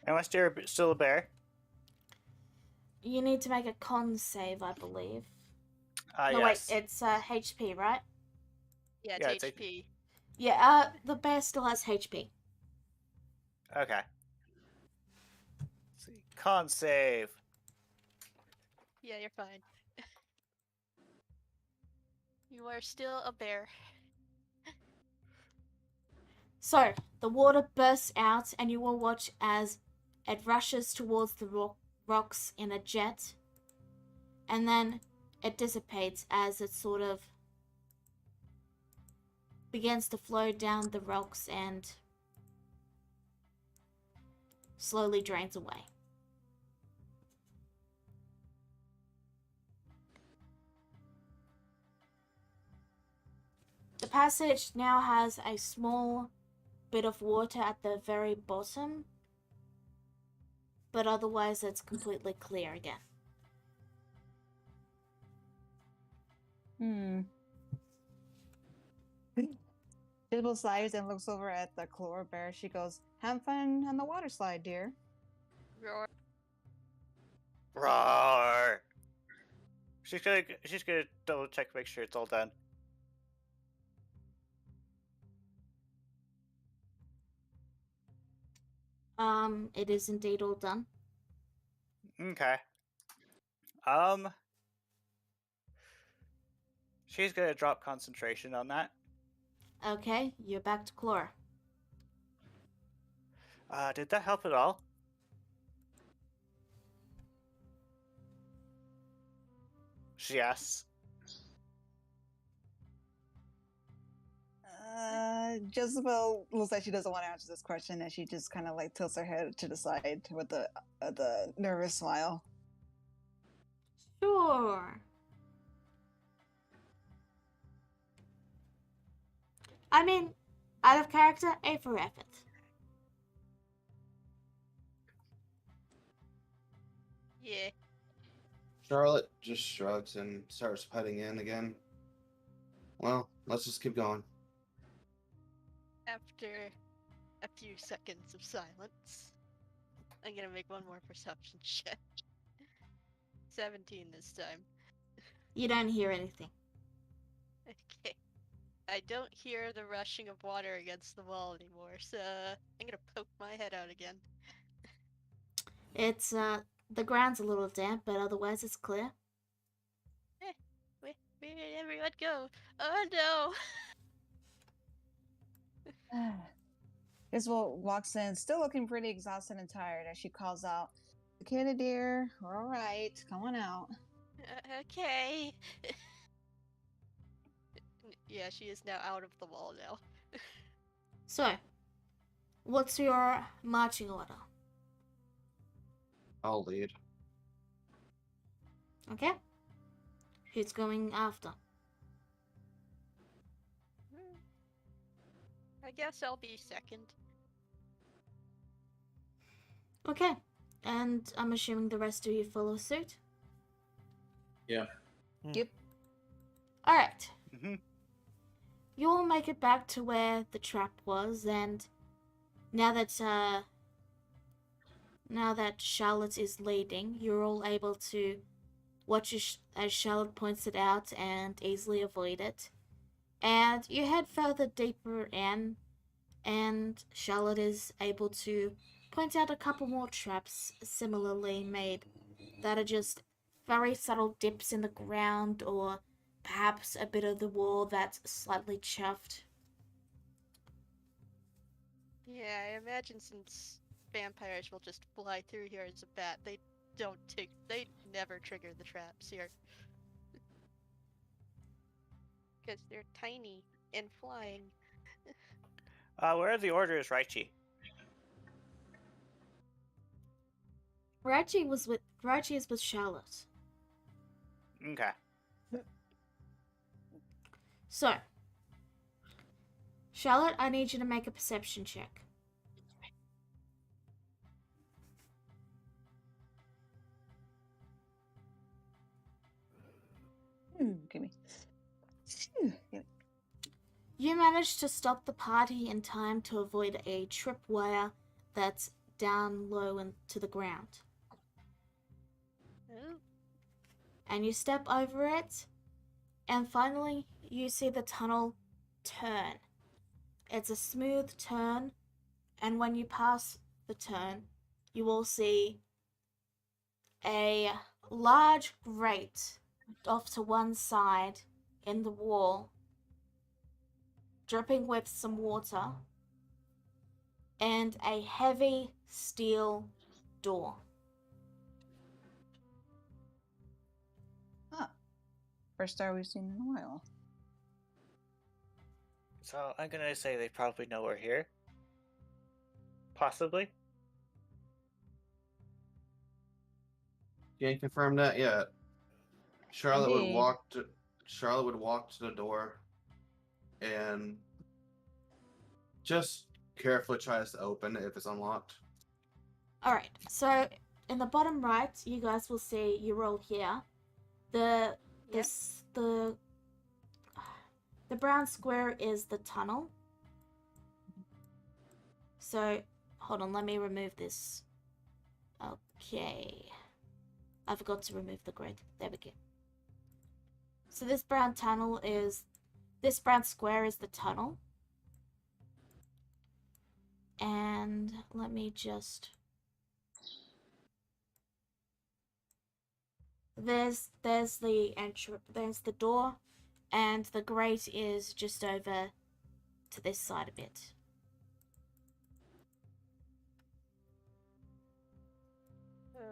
[SPEAKER 3] Am I still a bear?
[SPEAKER 1] You need to make a con save, I believe.
[SPEAKER 3] Ah,
[SPEAKER 1] No,
[SPEAKER 3] yes.
[SPEAKER 1] wait, it's HP, right?
[SPEAKER 2] Yeah,
[SPEAKER 3] Yeah,
[SPEAKER 2] it's
[SPEAKER 3] it's
[SPEAKER 2] HP.
[SPEAKER 1] Yeah, the bear still has HP.
[SPEAKER 3] Okay. Let's see. Con save.
[SPEAKER 2] Yeah, you're fine. You are still a bear.
[SPEAKER 1] So, the water bursts out, and you will watch as it rushes towards the rocks in a jet, and then it dissipates as it sort of begins to flow down the rocks and slowly drains away. The passage now has a small bit of water at the very bottom, but otherwise it's completely clear again.
[SPEAKER 6] Isabel sighs and looks over at the Chlor Bear. She goes, "Have fun on the water slide, dear."
[SPEAKER 2] Roar.
[SPEAKER 3] Roar. She's gonna double check, make sure it's all done.
[SPEAKER 1] It is indeed all done.
[SPEAKER 3] Okay. She's gonna drop concentration on that.
[SPEAKER 1] Okay, you're back to Chlora.
[SPEAKER 3] Did that help at all? She asks.
[SPEAKER 6] Jezebel looks like she doesn't want to answer this question, and she just kind of like tilts her head to the side with the nervous smile.
[SPEAKER 1] Sure. I mean, out of character, A for effort.
[SPEAKER 2] Yeah.
[SPEAKER 4] Charlotte just shrugs and starts putting in again. Well, let's just keep going.
[SPEAKER 2] After a few seconds of silence, I'm gonna make one more perception check. 17 this time.
[SPEAKER 1] You don't hear anything.
[SPEAKER 2] Okay. I don't hear the rushing of water against the wall anymore, so I'm gonna poke my head out again.
[SPEAKER 1] It's, the ground's a little damp, but otherwise it's clear.
[SPEAKER 2] Where did everyone go? Oh no!
[SPEAKER 6] Jezebel walks in, still looking pretty exhausted and tired, as she calls out, "Cicada dear, we're all right. Come on out."
[SPEAKER 2] Okay. Yeah, she is now out of the wall now.
[SPEAKER 1] So, what's your marching order?
[SPEAKER 4] I'll lead.
[SPEAKER 1] Okay? Who's going after?
[SPEAKER 2] I guess I'll be second.
[SPEAKER 1] Okay. And I'm assuming the rest of you follow suit?
[SPEAKER 5] Yeah.
[SPEAKER 6] Yep.
[SPEAKER 1] Alright.
[SPEAKER 3] Mm-hmm.
[SPEAKER 1] You all make it back to where the trap was, and now that Charlotte is leading, you're all able to watch as Charlotte points it out and easily avoid it. And you head further deeper in, and Charlotte is able to point out a couple more traps similarly made that are just very subtle dips in the ground, or perhaps a bit of the wall that's slightly chuffed.
[SPEAKER 2] Yeah, I imagine since vampires will just fly through here as a bat, they never trigger the traps here. Because they're tiny and flying.
[SPEAKER 3] Where are the orders, Raichi?
[SPEAKER 1] Raichi is with Charlotte.
[SPEAKER 3] Okay.
[SPEAKER 1] So, Charlotte, I need you to make a perception check.
[SPEAKER 6] Give me.
[SPEAKER 1] You managed to stop the party in time to avoid a tripwire that's down low and to the ground.
[SPEAKER 2] Oh,
[SPEAKER 1] And you step over it, and finally you see the tunnel turn. It's a smooth turn, and when you pass the turn, you will see a large grate off to one side in the wall, dripping with some water, and a heavy steel door.
[SPEAKER 6] First star we've seen in a while.
[SPEAKER 3] So I'm gonna say they probably know we're here. Possibly.
[SPEAKER 4] Can't confirm that yet. Charlotte would
[SPEAKER 6] Indeed.
[SPEAKER 4] walk to the door and just carefully tries to open it if it's unlocked.
[SPEAKER 1] Alright, so in the bottom right, you guys will see you're all here. The brown square is the tunnel. So, hold on, let me remove this. Okay. I forgot to remove the grid. There we go. So this brown square is the tunnel. And let me just. There's the entry. There's the door, and the grate is just over to this side a bit.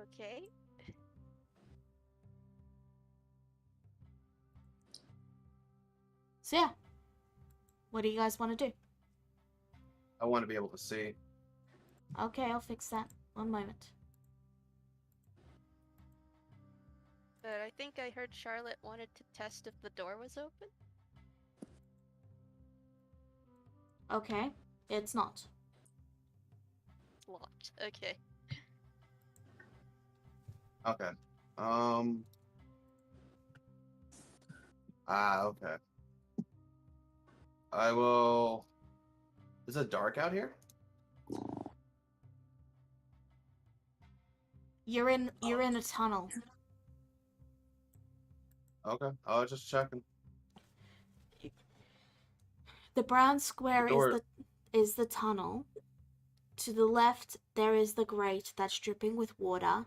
[SPEAKER 2] Okay.
[SPEAKER 1] So yeah, what do you guys want to do?
[SPEAKER 4] I want to be able to see.
[SPEAKER 1] Okay, I'll fix that. One moment.
[SPEAKER 2] But I think I heard Charlotte wanted to test if the door was open.
[SPEAKER 1] Okay, it's not.
[SPEAKER 2] It's locked. Okay.
[SPEAKER 4] Okay. Okay. I will. Is it dark out here?
[SPEAKER 1] You're in a tunnel.
[SPEAKER 4] Okay. I was just checking.
[SPEAKER 1] The brown square
[SPEAKER 4] door-
[SPEAKER 1] is the tunnel. To the left there is the grate that's dripping with water.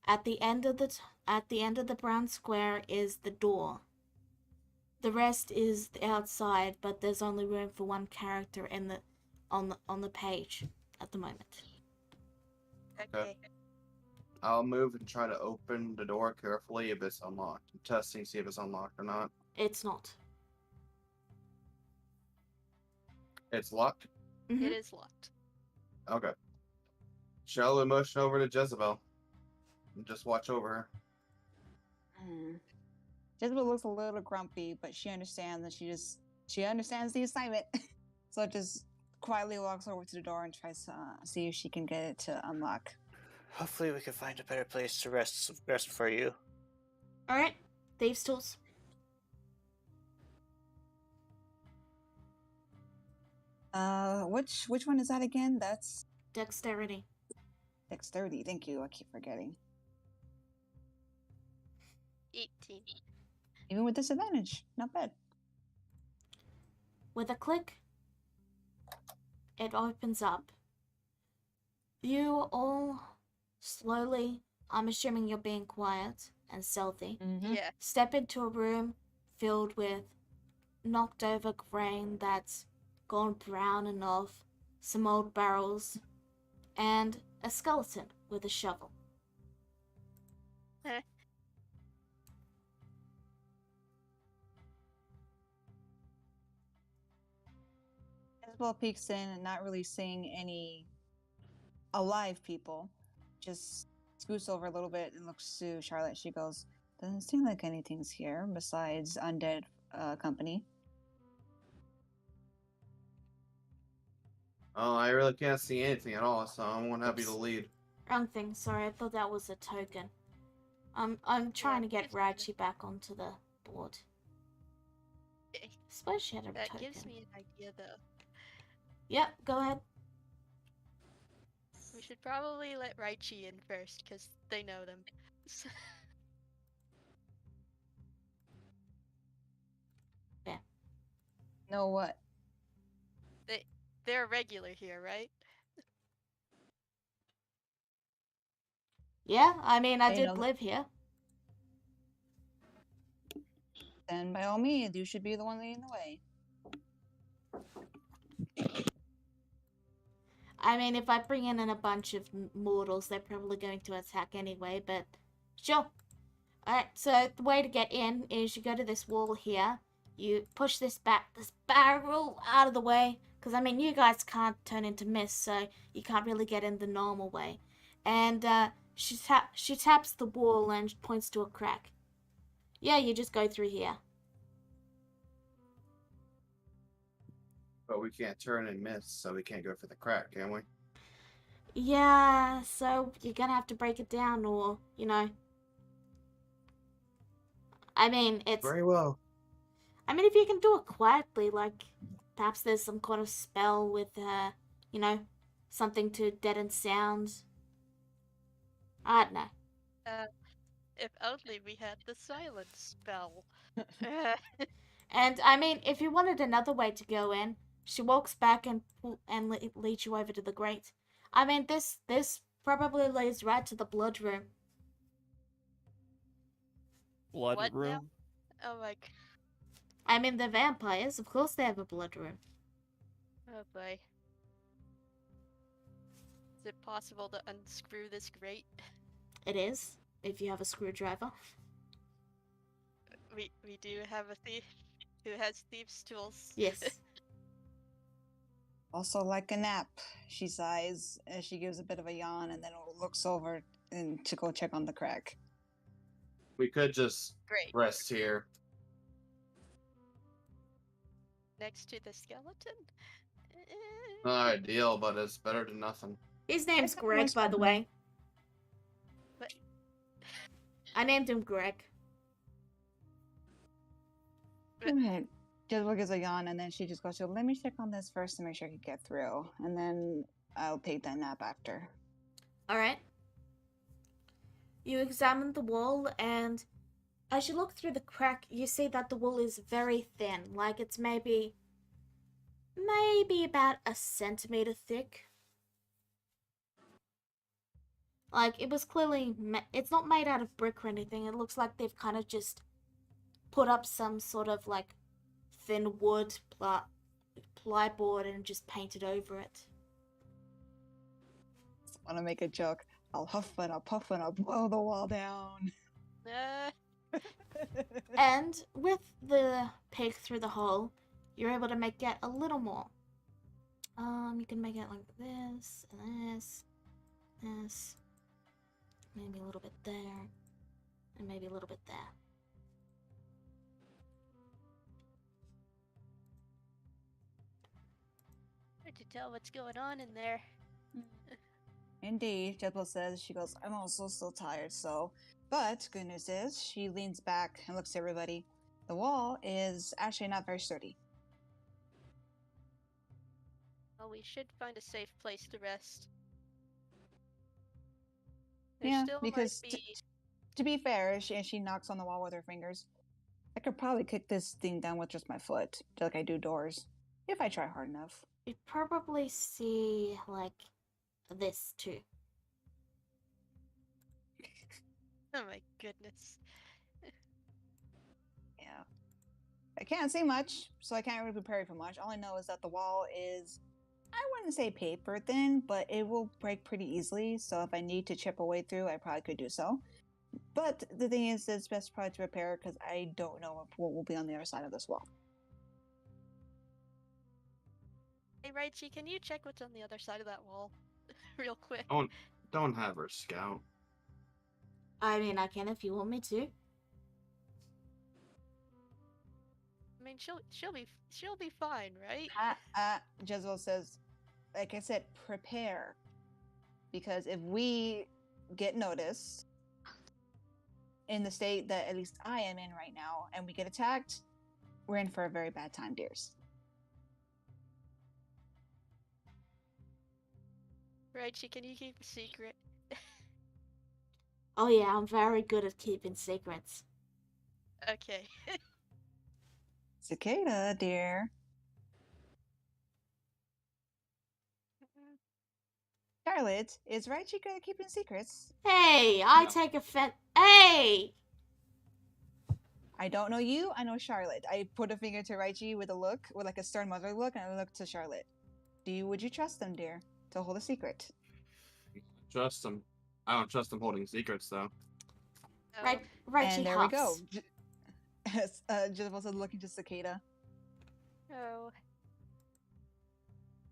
[SPEAKER 1] At the end of the brown square is the door. The rest is outside, but there's only room for one character on the page at the moment.
[SPEAKER 2] Okay.
[SPEAKER 4] I'll move and try to open the door carefully if it's unlocked. I'm testing, see if it's unlocked or not.
[SPEAKER 1] It's not.
[SPEAKER 4] It's locked?
[SPEAKER 1] Mhm.
[SPEAKER 2] It is locked.
[SPEAKER 4] Okay. Shall we motion over to Jezebel? And just watch over her.
[SPEAKER 6] Jezebel looks a little grumpy, but she understands that she understands the assignment. So just quietly walks over to the door and tries to see if she can get it to unlock.
[SPEAKER 3] Hopefully, we can find a better place to rest for you.
[SPEAKER 1] All right, thieves' tools.
[SPEAKER 6] Which one is that again? That's
[SPEAKER 1] Dexterity.
[SPEAKER 6] dexterity. Thank you. I keep forgetting.
[SPEAKER 2] 18.
[SPEAKER 6] Even with disadvantage, not bad.
[SPEAKER 1] With a click, it opens up. You all slowly, I'm assuming you're being quiet and stealthy,
[SPEAKER 2] Yeah.
[SPEAKER 1] step into a room filled with knocked over grain that's gone brown and off, some old barrels, and a skeleton with a shovel.
[SPEAKER 6] Jezebel peeks in and not really seeing any alive people. Just scoots over a little bit and looks to Charlotte. She goes, "Doesn't seem like anything's here besides undead company."
[SPEAKER 4] Oh, I really can't see anything at all, so I'm happy to
[SPEAKER 1] Oops.
[SPEAKER 4] lead.
[SPEAKER 1] Wrong thing, sorry, I thought that was a token. I'm trying to get
[SPEAKER 2] gives me
[SPEAKER 1] Rachi back onto the board.
[SPEAKER 2] Okay.
[SPEAKER 1] I suppose she had a
[SPEAKER 2] That
[SPEAKER 1] token.
[SPEAKER 2] gives me an idea, though.
[SPEAKER 1] Yep, go ahead.
[SPEAKER 2] We should probably let Raichi in first, because they know them.
[SPEAKER 6] Know what?
[SPEAKER 2] They're a regular here, right?
[SPEAKER 1] Yeah, I mean, I
[SPEAKER 6] They
[SPEAKER 1] did
[SPEAKER 6] know that-
[SPEAKER 1] live here.
[SPEAKER 6] Then by all means, you should be the one leading the way.
[SPEAKER 1] I mean, if I bring in a bunch of mortals, they're probably going to attack anyway, but sure. Alright, so the way to get in is you go to this wall here, you push this barrel out of the way, because, I mean, you guys can't turn into mist, so you can't really get in the normal way. And she taps the wall and points to a crack. Yeah, you just go through here.
[SPEAKER 4] But we can't turn and miss, so we can't go for the crack, can we?
[SPEAKER 1] Yeah, so you're gonna have to break it down, or, you know. I mean, it's...
[SPEAKER 4] Very well.
[SPEAKER 1] I mean, if you can do it quietly, like, perhaps there's some kind of spell with, you know, something to deaden sounds. I don't know.
[SPEAKER 2] If only we had the silence spell.
[SPEAKER 1] And, I mean, if you wanted another way to go in, She walks back and leads you over to the grate. I mean, this probably leads right to the blood room.
[SPEAKER 7] Blood
[SPEAKER 2] What now?
[SPEAKER 7] room.
[SPEAKER 2] Oh my.
[SPEAKER 1] I mean, they're vampires. Of course, they have a blood room.
[SPEAKER 2] Oh boy. Is it possible to unscrew this grate?
[SPEAKER 1] It is, if you have a screwdriver.
[SPEAKER 2] We do have a thief who has thieves' tools.
[SPEAKER 1] Yes.
[SPEAKER 6] Also, like a nap, she sighs as she gives a bit of a yawn and then looks over and to go check on the crack.
[SPEAKER 4] We could just
[SPEAKER 2] Great.
[SPEAKER 4] rest here.
[SPEAKER 2] Next to the skeleton?
[SPEAKER 4] Not ideal, but it's better than nothing.
[SPEAKER 1] His name's
[SPEAKER 6] I thought it
[SPEAKER 1] Greg,
[SPEAKER 6] was
[SPEAKER 1] by the
[SPEAKER 6] fun.
[SPEAKER 1] way.
[SPEAKER 2] But
[SPEAKER 1] I named him Greg.
[SPEAKER 6] Alright. Jezebel gives a yawn and then she just goes, so let me check on this first to make sure I can get through. And then I'll take that nap after.
[SPEAKER 1] Alright. You examine the wall, and as you look through the crack, you see that the wall is very thin. Like it's maybe about a centimeter thick. Like it was clearly, it's not made out of brick or anything. It looks like they've kind of just put up some sort of like thin wood plyboard and just painted over it.
[SPEAKER 6] I want to make a joke. I'll huff and I'll puff and I'll blow the wall down.
[SPEAKER 1] And with the peg through the hole, you're able to make it a little more. You can make it like this, and this, maybe a little bit there, and maybe a little bit there.
[SPEAKER 2] hard to tell what's going on in there.
[SPEAKER 6] Indeed, Jezebel says. She goes, I'm also still tired, so. But good news is, she leans back and looks at everybody. The wall is actually not very sturdy.
[SPEAKER 2] Well, we should find a safe place to rest. There
[SPEAKER 6] Yeah,
[SPEAKER 2] still
[SPEAKER 6] because
[SPEAKER 2] might be...
[SPEAKER 6] to be fair, she knocks on the wall with her fingers. I could probably kick this thing down with just my foot, just like I do doors, if I try hard enough.
[SPEAKER 1] You probably see like this too.
[SPEAKER 2] Oh my goodness.
[SPEAKER 6] Yeah. I can't say much, so I can't really prepare you for much. All I know is that the wall is, I wouldn't say paper thin, but it will break pretty easily. So if I need to chip a way through, I probably could do so. But the thing is, it's best probably to prepare because I don't know what will be on the other side of this wall.
[SPEAKER 2] Hey, Raichi, can you check what's on the other side of that wall? Real quick.
[SPEAKER 4] Don't have her scout.
[SPEAKER 1] I mean, I can if you want me to.
[SPEAKER 2] I mean, she'll be fine, right?
[SPEAKER 6] Jezebel says, like I said, prepare. Because if we get noticed in the state that at least I am in right now, and we get attacked, we're in for a very bad time, dears.
[SPEAKER 2] Raichi, can you keep a secret?
[SPEAKER 1] Oh yeah, I'm very good at keeping secrets.
[SPEAKER 2] Okay.
[SPEAKER 6] Cicada, dear. Charlotte, is Raichi good at keeping secrets?
[SPEAKER 1] Hey, I
[SPEAKER 4] No.
[SPEAKER 1] take offense. Hey!
[SPEAKER 6] I don't know you, I know Charlotte. I put a finger to Raichi with a look, with like a stern mother look, and I look to Charlotte. Would you trust them, dear, to hold a secret?
[SPEAKER 4] Trust them. I don't trust them holding secrets, though.
[SPEAKER 2] Oh,
[SPEAKER 1] Raichi
[SPEAKER 6] And there
[SPEAKER 1] huffs.
[SPEAKER 6] we go. Jezebel said, looking to Cicada.
[SPEAKER 2] oh.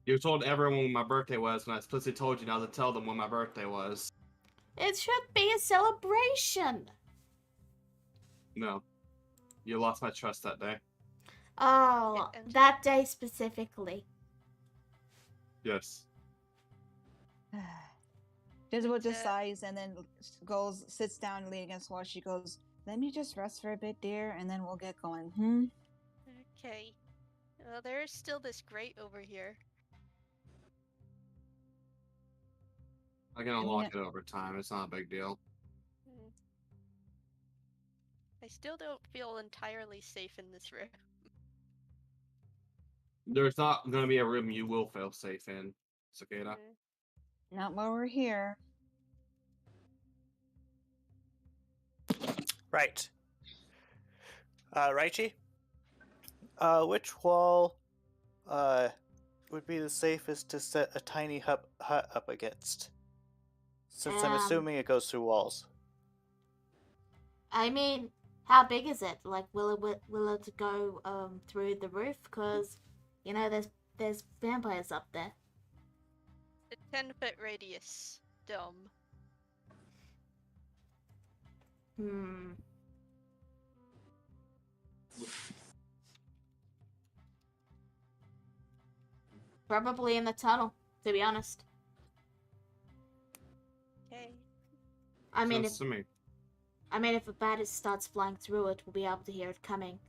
[SPEAKER 4] You told everyone when my birthday was, and I explicitly told you not to tell them when my birthday was.
[SPEAKER 1] It should be a celebration.
[SPEAKER 4] No. You lost my trust that day.
[SPEAKER 1] Oh,
[SPEAKER 2] And-
[SPEAKER 1] that day specifically.
[SPEAKER 4] Yes.
[SPEAKER 6] Jezebel just
[SPEAKER 2] Uh,
[SPEAKER 6] sighs and then sits down and leans against the wall. She goes, let me just rest for a bit, dear, and then we'll get going.
[SPEAKER 2] Okay. Well, there is still this grate over here.
[SPEAKER 4] I can unlock it over time. It's not a big deal.
[SPEAKER 2] Hmm. I still don't feel entirely safe in this room.
[SPEAKER 4] There's not gonna be a room you will feel safe in, Cicada.
[SPEAKER 6] Not while we're here.
[SPEAKER 3] Right. Raichi? Which wall would be the safest to set a tiny hut up against? Since I'm assuming it goes through walls.
[SPEAKER 1] I mean, how big is it? Like, will it go through the roof? Cause, you know, there's vampires up there.
[SPEAKER 2] A 10-foot radius dome.
[SPEAKER 1] Hmm. Probably in the tunnel, to be honest.
[SPEAKER 2] Okay.
[SPEAKER 1] I mean,
[SPEAKER 4] Sounds to me.
[SPEAKER 1] if a bat starts flying through it, we'll be able to hear it coming.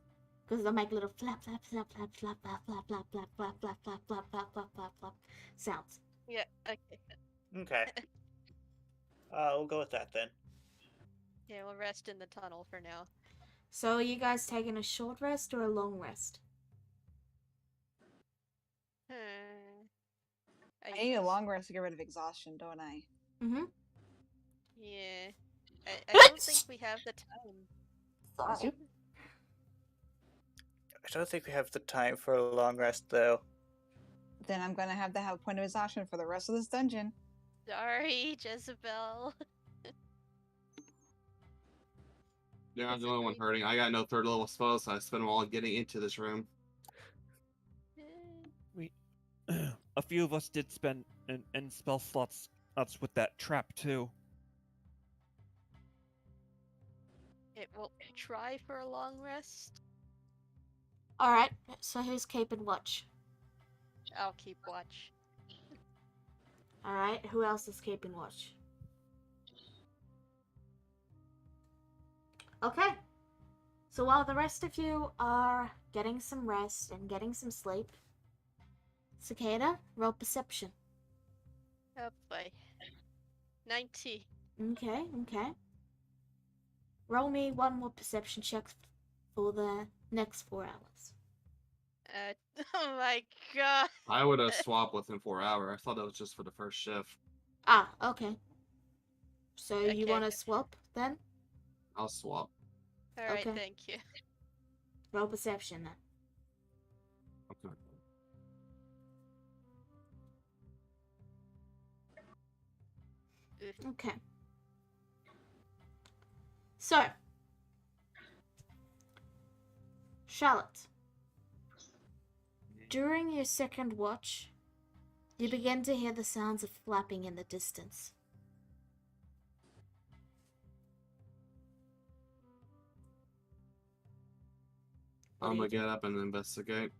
[SPEAKER 1] Because they'll make little flap, flap, flap, flap, flap, flap, flap, flap, flap, flap, flap, flap, flap, flap, flap, flap, flap sounds.
[SPEAKER 2] Yeah, okay.
[SPEAKER 3] Okay. We'll go with that then.
[SPEAKER 2] Yeah, we'll rest in the tunnel for now.
[SPEAKER 1] So are you guys taking a short rest or a long rest?
[SPEAKER 6] I need a
[SPEAKER 2] guess-
[SPEAKER 6] long rest to get rid of exhaustion, don't I?
[SPEAKER 1] Mm-hmm.
[SPEAKER 2] Yeah. I don't think we have the time.
[SPEAKER 1] Sorry.
[SPEAKER 3] I don't think we have the time for a long rest, though.
[SPEAKER 6] Then I'm gonna have to have a point of exhaustion for the rest of this dungeon.
[SPEAKER 2] Sorry, Jezebel.
[SPEAKER 4] You're not the only one hurting. I got no third level spells, so I spent them all getting into this room.
[SPEAKER 7] A few of us did spend in spell slots with that trap too.
[SPEAKER 2] It will try for a long rest.
[SPEAKER 1] Alright, so who's keeping watch?
[SPEAKER 2] I'll keep watch.
[SPEAKER 1] Alright, who else is keeping watch? Okay. So while the rest of you are getting some rest and getting some sleep, Cicada, roll perception.
[SPEAKER 2] Oh boy. 90.
[SPEAKER 1] Okay. Roll me one more perception check for the next 4 hours.
[SPEAKER 2] Oh my god.
[SPEAKER 4] I would have swapped within 4 hours. I thought that was just for the first shift.
[SPEAKER 1] Ah, okay. So you
[SPEAKER 2] Okay.
[SPEAKER 1] want to swap then?
[SPEAKER 4] I'll swap.
[SPEAKER 2] Alright,
[SPEAKER 1] Okay.
[SPEAKER 2] thank you.
[SPEAKER 1] Roll perception then.
[SPEAKER 4] Okay.
[SPEAKER 1] Okay. So, Charlotte, during your second watch, you begin to hear the sounds of flapping in the distance. What
[SPEAKER 4] I'm
[SPEAKER 1] do you
[SPEAKER 4] gonna
[SPEAKER 1] do?
[SPEAKER 4] get up and investigate.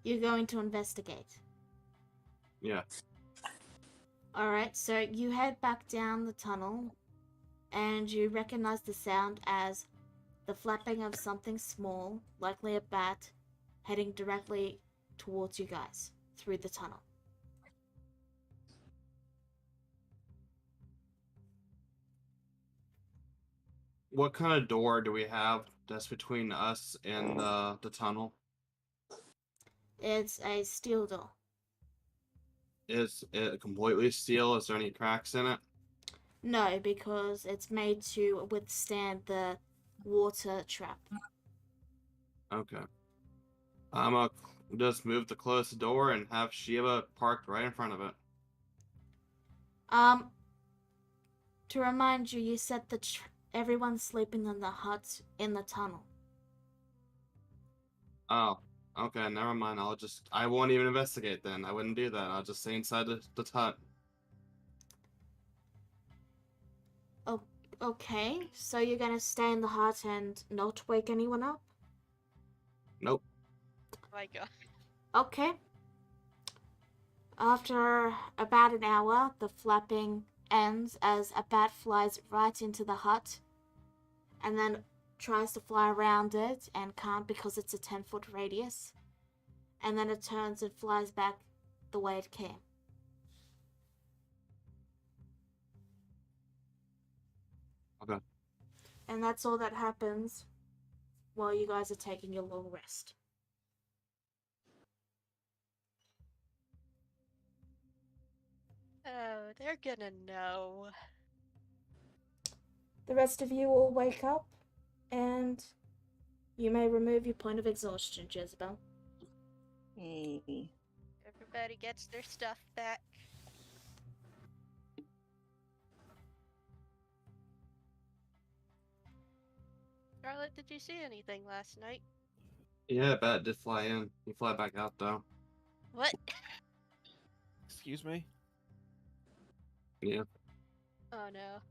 [SPEAKER 1] You're going to investigate.
[SPEAKER 4] Yeah.
[SPEAKER 1] Alright, so you head back down the tunnel and you recognize the sound as the flapping of something small, likely a bat, heading directly towards you guys through the tunnel.
[SPEAKER 4] What kind of door do we have that's between us and the tunnel?
[SPEAKER 1] It's a steel door.
[SPEAKER 4] Is it completely steel? Is there any cracks in it?
[SPEAKER 1] No, because it's made to withstand the water trap.
[SPEAKER 4] Okay. I'm gonna just move to close the door and have Shiva parked right in front of it.
[SPEAKER 1] To remind you, you said that everyone's sleeping in the hut in the tunnel.
[SPEAKER 4] Oh, okay, never mind. I won't even investigate then. I wouldn't do that. I'll just stay inside the hut.
[SPEAKER 1] Okay, so you're gonna stay in the hut and not wake anyone up?
[SPEAKER 4] Nope.
[SPEAKER 2] Oh my god.
[SPEAKER 1] Okay. After about an hour, the flapping ends as a bat flies right into the hut and then tries to fly around it and can't because it's a 10-foot radius. And then it turns and flies back the way it came.
[SPEAKER 4] Okay.
[SPEAKER 1] And that's all that happens while you guys are taking your long rest.
[SPEAKER 2] they're gonna know.
[SPEAKER 1] The rest of you will wake up, and you may remove your point of exhaustion, Jezebel.
[SPEAKER 6] Hey.
[SPEAKER 2] Everybody gets their stuff back. Charlotte, did you see anything last night?
[SPEAKER 4] Yeah, Bat did fly in. He fly back out though.
[SPEAKER 2] What?
[SPEAKER 7] Excuse me?
[SPEAKER 4] Yeah.
[SPEAKER 2] Oh no.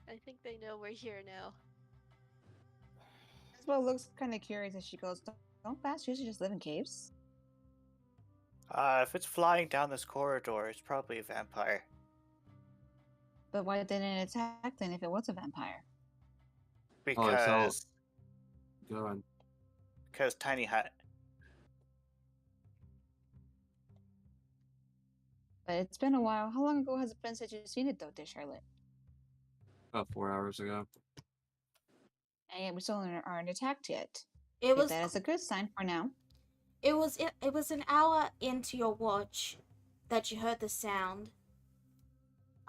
[SPEAKER 2] I think they know we're here now.
[SPEAKER 6] Isabel looks kind of curious as she goes, don't bats usually just live in caves?
[SPEAKER 3] If it's flying down this corridor, it's probably a vampire.
[SPEAKER 6] But why didn't it attack then if it was a vampire?
[SPEAKER 4] Oh, I saw.
[SPEAKER 3] Because
[SPEAKER 4] Go on.
[SPEAKER 3] Tiny Hut.
[SPEAKER 6] But it's been a while. How long ago has it been since you've seen it though, dear Charlotte?
[SPEAKER 4] About 4 hours ago.
[SPEAKER 6] And yet we still aren't attacked yet.
[SPEAKER 1] It
[SPEAKER 6] Take
[SPEAKER 1] was
[SPEAKER 6] that as a good sign for now.
[SPEAKER 1] it was an hour into your watch that you heard the sound,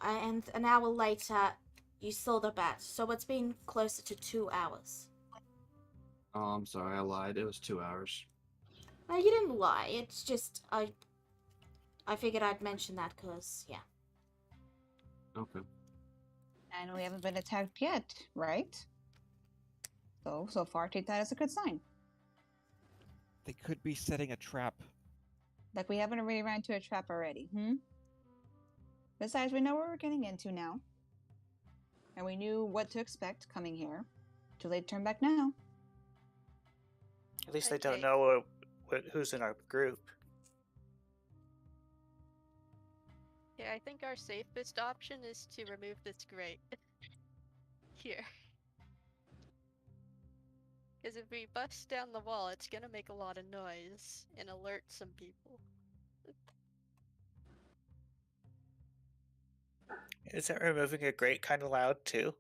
[SPEAKER 1] and an hour later you saw the bat. So it's been closer to 2 hours.
[SPEAKER 4] Oh, I'm sorry, I lied. It was 2 hours.
[SPEAKER 1] No, you didn't lie. It's just I figured I'd mention that because yeah.
[SPEAKER 4] Okay.
[SPEAKER 6] And we haven't been attacked yet, right? So far take that as a good sign.
[SPEAKER 7] They could be setting a trap.
[SPEAKER 6] Like we haven't already ran into a trap already, Besides, we know what we're getting into now. And we knew what to expect coming here. Too late to turn back now.
[SPEAKER 3] At least they don't
[SPEAKER 2] Okay.
[SPEAKER 3] know who's in our group.
[SPEAKER 2] Yeah, I think our safest option is to remove this grate. Here. Because if we bust down the wall, it's gonna make a lot of noise and alert some people.
[SPEAKER 3] Isn't removing a grate kind of loud too?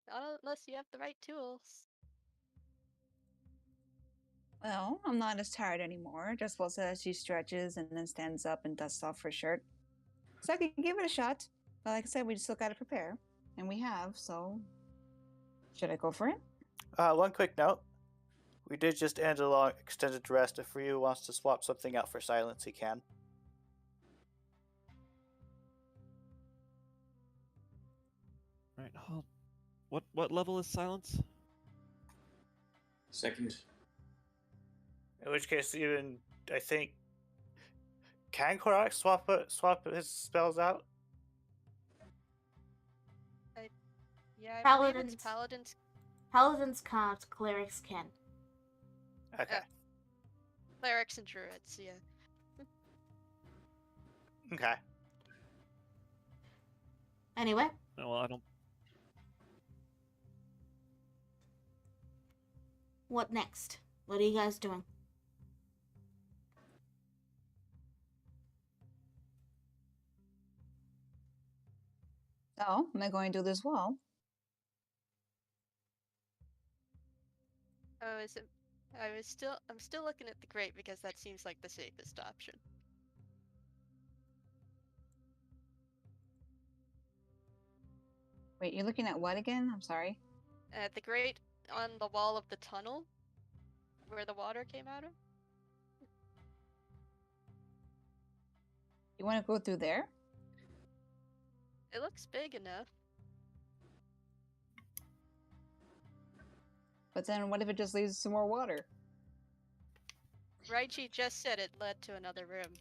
[SPEAKER 2] Not unless you have the right tools.
[SPEAKER 6] Well, I'm not as tired anymore. Just says as she stretches and then stands up and dusts off her shirt. So I can give it a shot. But like I said, we still gotta prepare. And we have, so should I go for it?
[SPEAKER 3] One quick note. We did just end a long extended rest. If Ryu wants to swap something out for silence, he can.
[SPEAKER 7] Right, hold. What level is silence?
[SPEAKER 5] Second.
[SPEAKER 3] In which case, even I think, can Korak swap his spells out?
[SPEAKER 2] Yeah, I
[SPEAKER 1] Paladins.
[SPEAKER 2] believe it's paladins.
[SPEAKER 1] Paladins can't, clerics can.
[SPEAKER 3] Okay.
[SPEAKER 2] Clerics and druids, yeah.
[SPEAKER 3] Okay.
[SPEAKER 1] Anyway,
[SPEAKER 7] No, well, I don't.
[SPEAKER 1] what next? What are you guys doing?
[SPEAKER 6] So, am I going to do this wall?
[SPEAKER 2] Oh, is it? I'm still looking at the grate because that seems like the safest option.
[SPEAKER 6] Wait, you're looking at what again? I'm sorry.
[SPEAKER 2] The grate on the wall of the tunnel where the water came out of.
[SPEAKER 6] You want to go through there?
[SPEAKER 2] It looks big enough.
[SPEAKER 6] But then what if it just leads to more water?
[SPEAKER 2] Raichi just said it led to another room.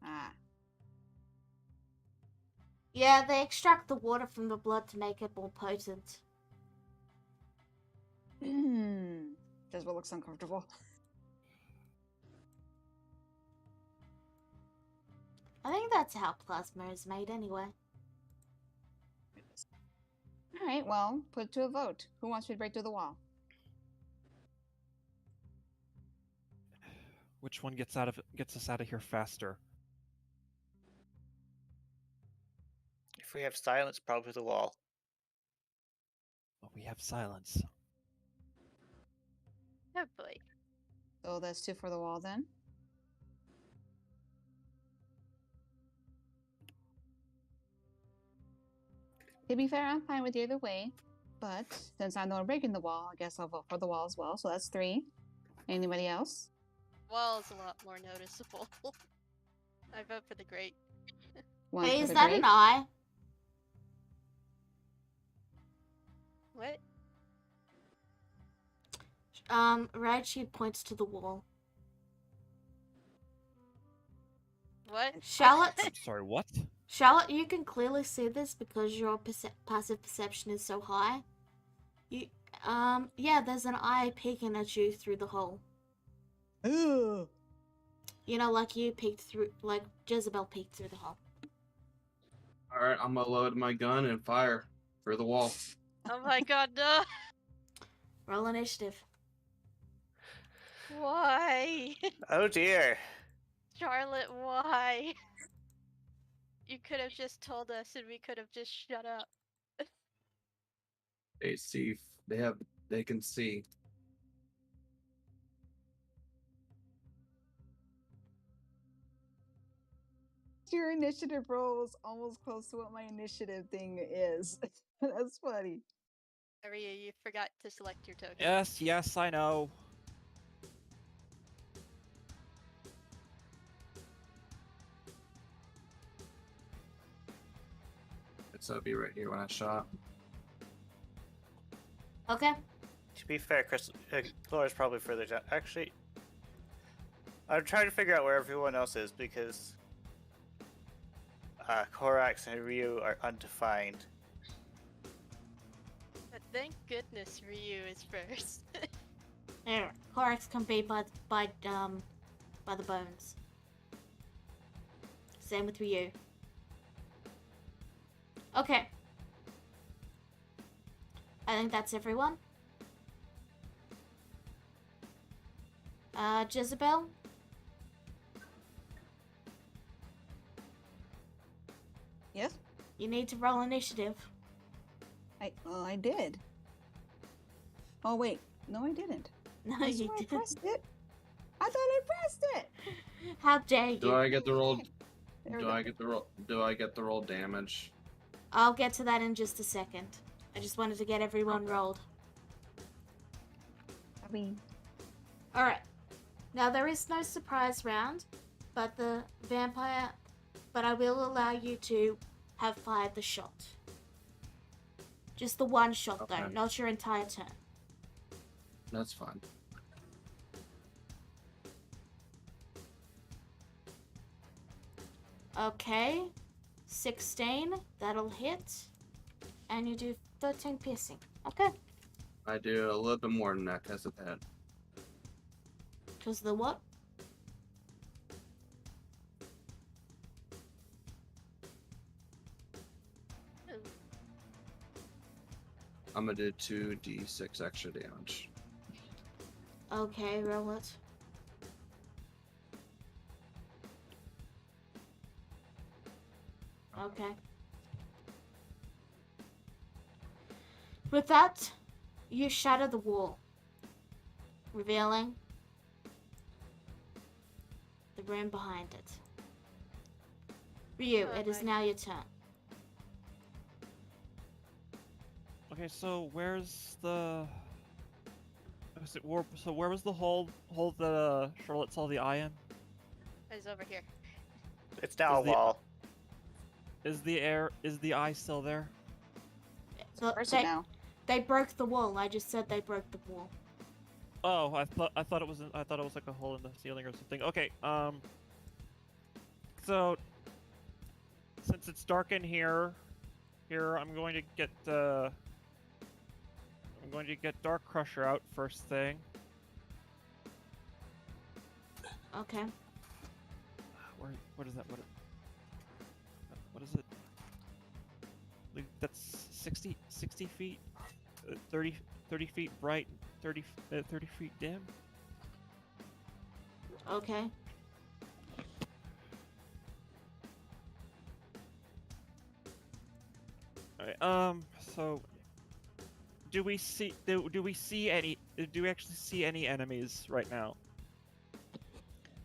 [SPEAKER 6] Ah.
[SPEAKER 1] Yeah, they extract the water from the blood to make it more potent.
[SPEAKER 6] Just what looks uncomfortable.
[SPEAKER 1] I think that's how plasma is made anyway.
[SPEAKER 6] Alright, well, put it to a vote. Who wants me to break through the wall?
[SPEAKER 7] Which one gets us out of here faster?
[SPEAKER 3] If we have silence, probably the wall.
[SPEAKER 7] Well, we have silence.
[SPEAKER 2] Oh boy.
[SPEAKER 6] So that's 2 for the wall then. To be fair, I'm fine with either way. But since I'm the one breaking the wall, I guess I'll vote for the wall as well. So that's 3. Anybody else?
[SPEAKER 2] Wall's a lot more noticeable. I vote for the grate.
[SPEAKER 6] 1
[SPEAKER 1] Hey,
[SPEAKER 6] for
[SPEAKER 1] is
[SPEAKER 6] the
[SPEAKER 1] that
[SPEAKER 6] grate.
[SPEAKER 1] an eye?
[SPEAKER 2] What?
[SPEAKER 1] Raichi points to the wall.
[SPEAKER 2] What?
[SPEAKER 1] Charlotte,
[SPEAKER 7] I'm sorry, what?
[SPEAKER 1] Charlotte, you can clearly see this because your passive perception is so high. Yeah, there's an eye peeking at you through the hole.
[SPEAKER 6] Ooh.
[SPEAKER 1] You know, like you peeked through, like Jezebel peeked through the hole.
[SPEAKER 4] Alright, I'm gonna load my gun and fire through the wall.
[SPEAKER 2] Oh my god, no!
[SPEAKER 1] Roll initiative.
[SPEAKER 2] Why?
[SPEAKER 3] Oh dear.
[SPEAKER 2] Charlotte, why? You could have just told us and we could have just shut up.
[SPEAKER 4] They see. They can see.
[SPEAKER 6] Your initiative roll was almost close to what my initiative thing is. That's funny.
[SPEAKER 2] Aria, you forgot to select your token.
[SPEAKER 7] Yes, I know.
[SPEAKER 4] It'll be right here when I shot.
[SPEAKER 1] Okay.
[SPEAKER 3] To be fair, Chris, Laura's probably further down. Actually, I'm trying to figure out where everyone else is because Korax and Ryu are undefined.
[SPEAKER 2] But thank goodness Ryu is first.
[SPEAKER 1] There, Corax can be by the bones. Same with Ryu. Okay. I think that's everyone. Jezebel?
[SPEAKER 6] Yes?
[SPEAKER 1] You need to roll initiative.
[SPEAKER 6] I did. Oh wait, no, I didn't.
[SPEAKER 1] No,
[SPEAKER 6] I
[SPEAKER 1] you
[SPEAKER 6] swear I
[SPEAKER 1] didn't.
[SPEAKER 6] pressed it. I thought I pressed it.
[SPEAKER 1] How dare you?
[SPEAKER 4] Do I get the roll?
[SPEAKER 6] There we
[SPEAKER 4] Do
[SPEAKER 6] go.
[SPEAKER 4] I get the roll? Do I get the roll damage?
[SPEAKER 1] I'll get to that in just a second. I just wanted to get everyone
[SPEAKER 4] Okay.
[SPEAKER 1] rolled.
[SPEAKER 6] I mean,
[SPEAKER 1] Alright. Now there is no surprise round, but I will allow you to have fired the shot. Just the one shot though,
[SPEAKER 4] Okay.
[SPEAKER 1] not your entire turn.
[SPEAKER 4] That's fine.
[SPEAKER 1] Okay. 16, that'll hit. And you do 13 piercing. Okay.
[SPEAKER 4] I do a little bit more than that because of that.
[SPEAKER 1] Because the what?
[SPEAKER 4] I'm gonna do 2d6 extra damage.
[SPEAKER 1] Okay, roll it. Okay. With that, you shatter the wall, revealing the room behind it. Ryu,
[SPEAKER 2] Oh
[SPEAKER 1] it is
[SPEAKER 2] my-
[SPEAKER 1] now your turn.
[SPEAKER 7] Okay, so where's the? So where was the hole that Charlotte saw the eye in?
[SPEAKER 2] It's over here.
[SPEAKER 3] It's now a
[SPEAKER 7] Is the-
[SPEAKER 3] wall.
[SPEAKER 7] Is the eye still there?
[SPEAKER 6] press it now.
[SPEAKER 1] They broke the wall. I just said they broke the wall.
[SPEAKER 7] Oh, I thought it was like a hole in the ceiling or something. Okay, so since it's dark in here, I'm going to get Dark Crusher out first thing.
[SPEAKER 1] Okay.
[SPEAKER 7] What is that? What is it? Like, that's 60 feet, 30 feet bright, 30 feet dim.
[SPEAKER 1] Okay.
[SPEAKER 7] Alright, so do we actually see any enemies right now?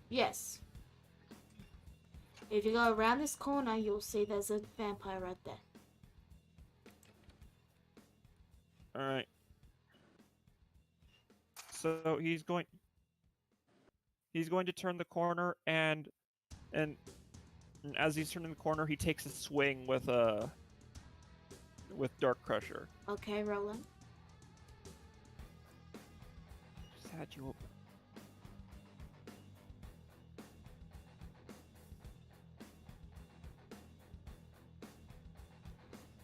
[SPEAKER 1] Yes. If you go around this corner, you'll see there's a vampire right there.
[SPEAKER 7] All right. So he's going to turn the corner, and as he's turning the corner, he takes a swing with Dark Crusher.
[SPEAKER 1] Okay, Roland.
[SPEAKER 7] Just had you open.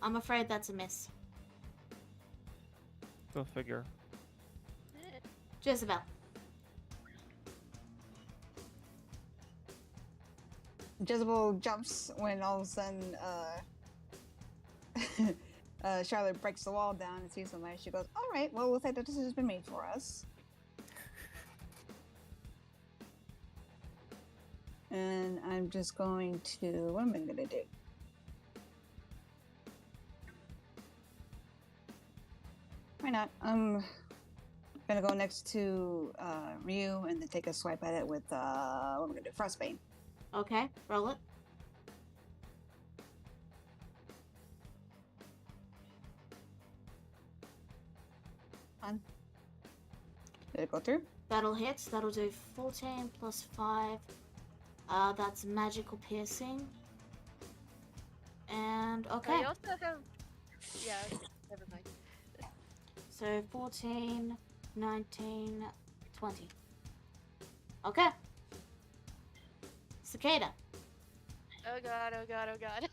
[SPEAKER 1] I'm afraid that's a miss.
[SPEAKER 7] Go figure.
[SPEAKER 1] Jezebel.
[SPEAKER 6] Jezebel jumps when all of a sudden Charlotte breaks the wall down and sees somebody. She goes, "All right, well, we'll say that this has been made for us." And I'm just going to. What am I going to do? Why not? I'm gonna go next to Ryu and then take a swipe at it with what am I gonna do? Frostbane.
[SPEAKER 1] Okay, roll it.
[SPEAKER 6] On. Did it go through?
[SPEAKER 1] That'll hit. That'll do 14 plus 5. That's magical piercing. And okay.
[SPEAKER 2] I also have. Yeah, never mind.
[SPEAKER 1] So 14, 19, 20. Okay. Cicada.
[SPEAKER 2] Oh god, oh god, oh god.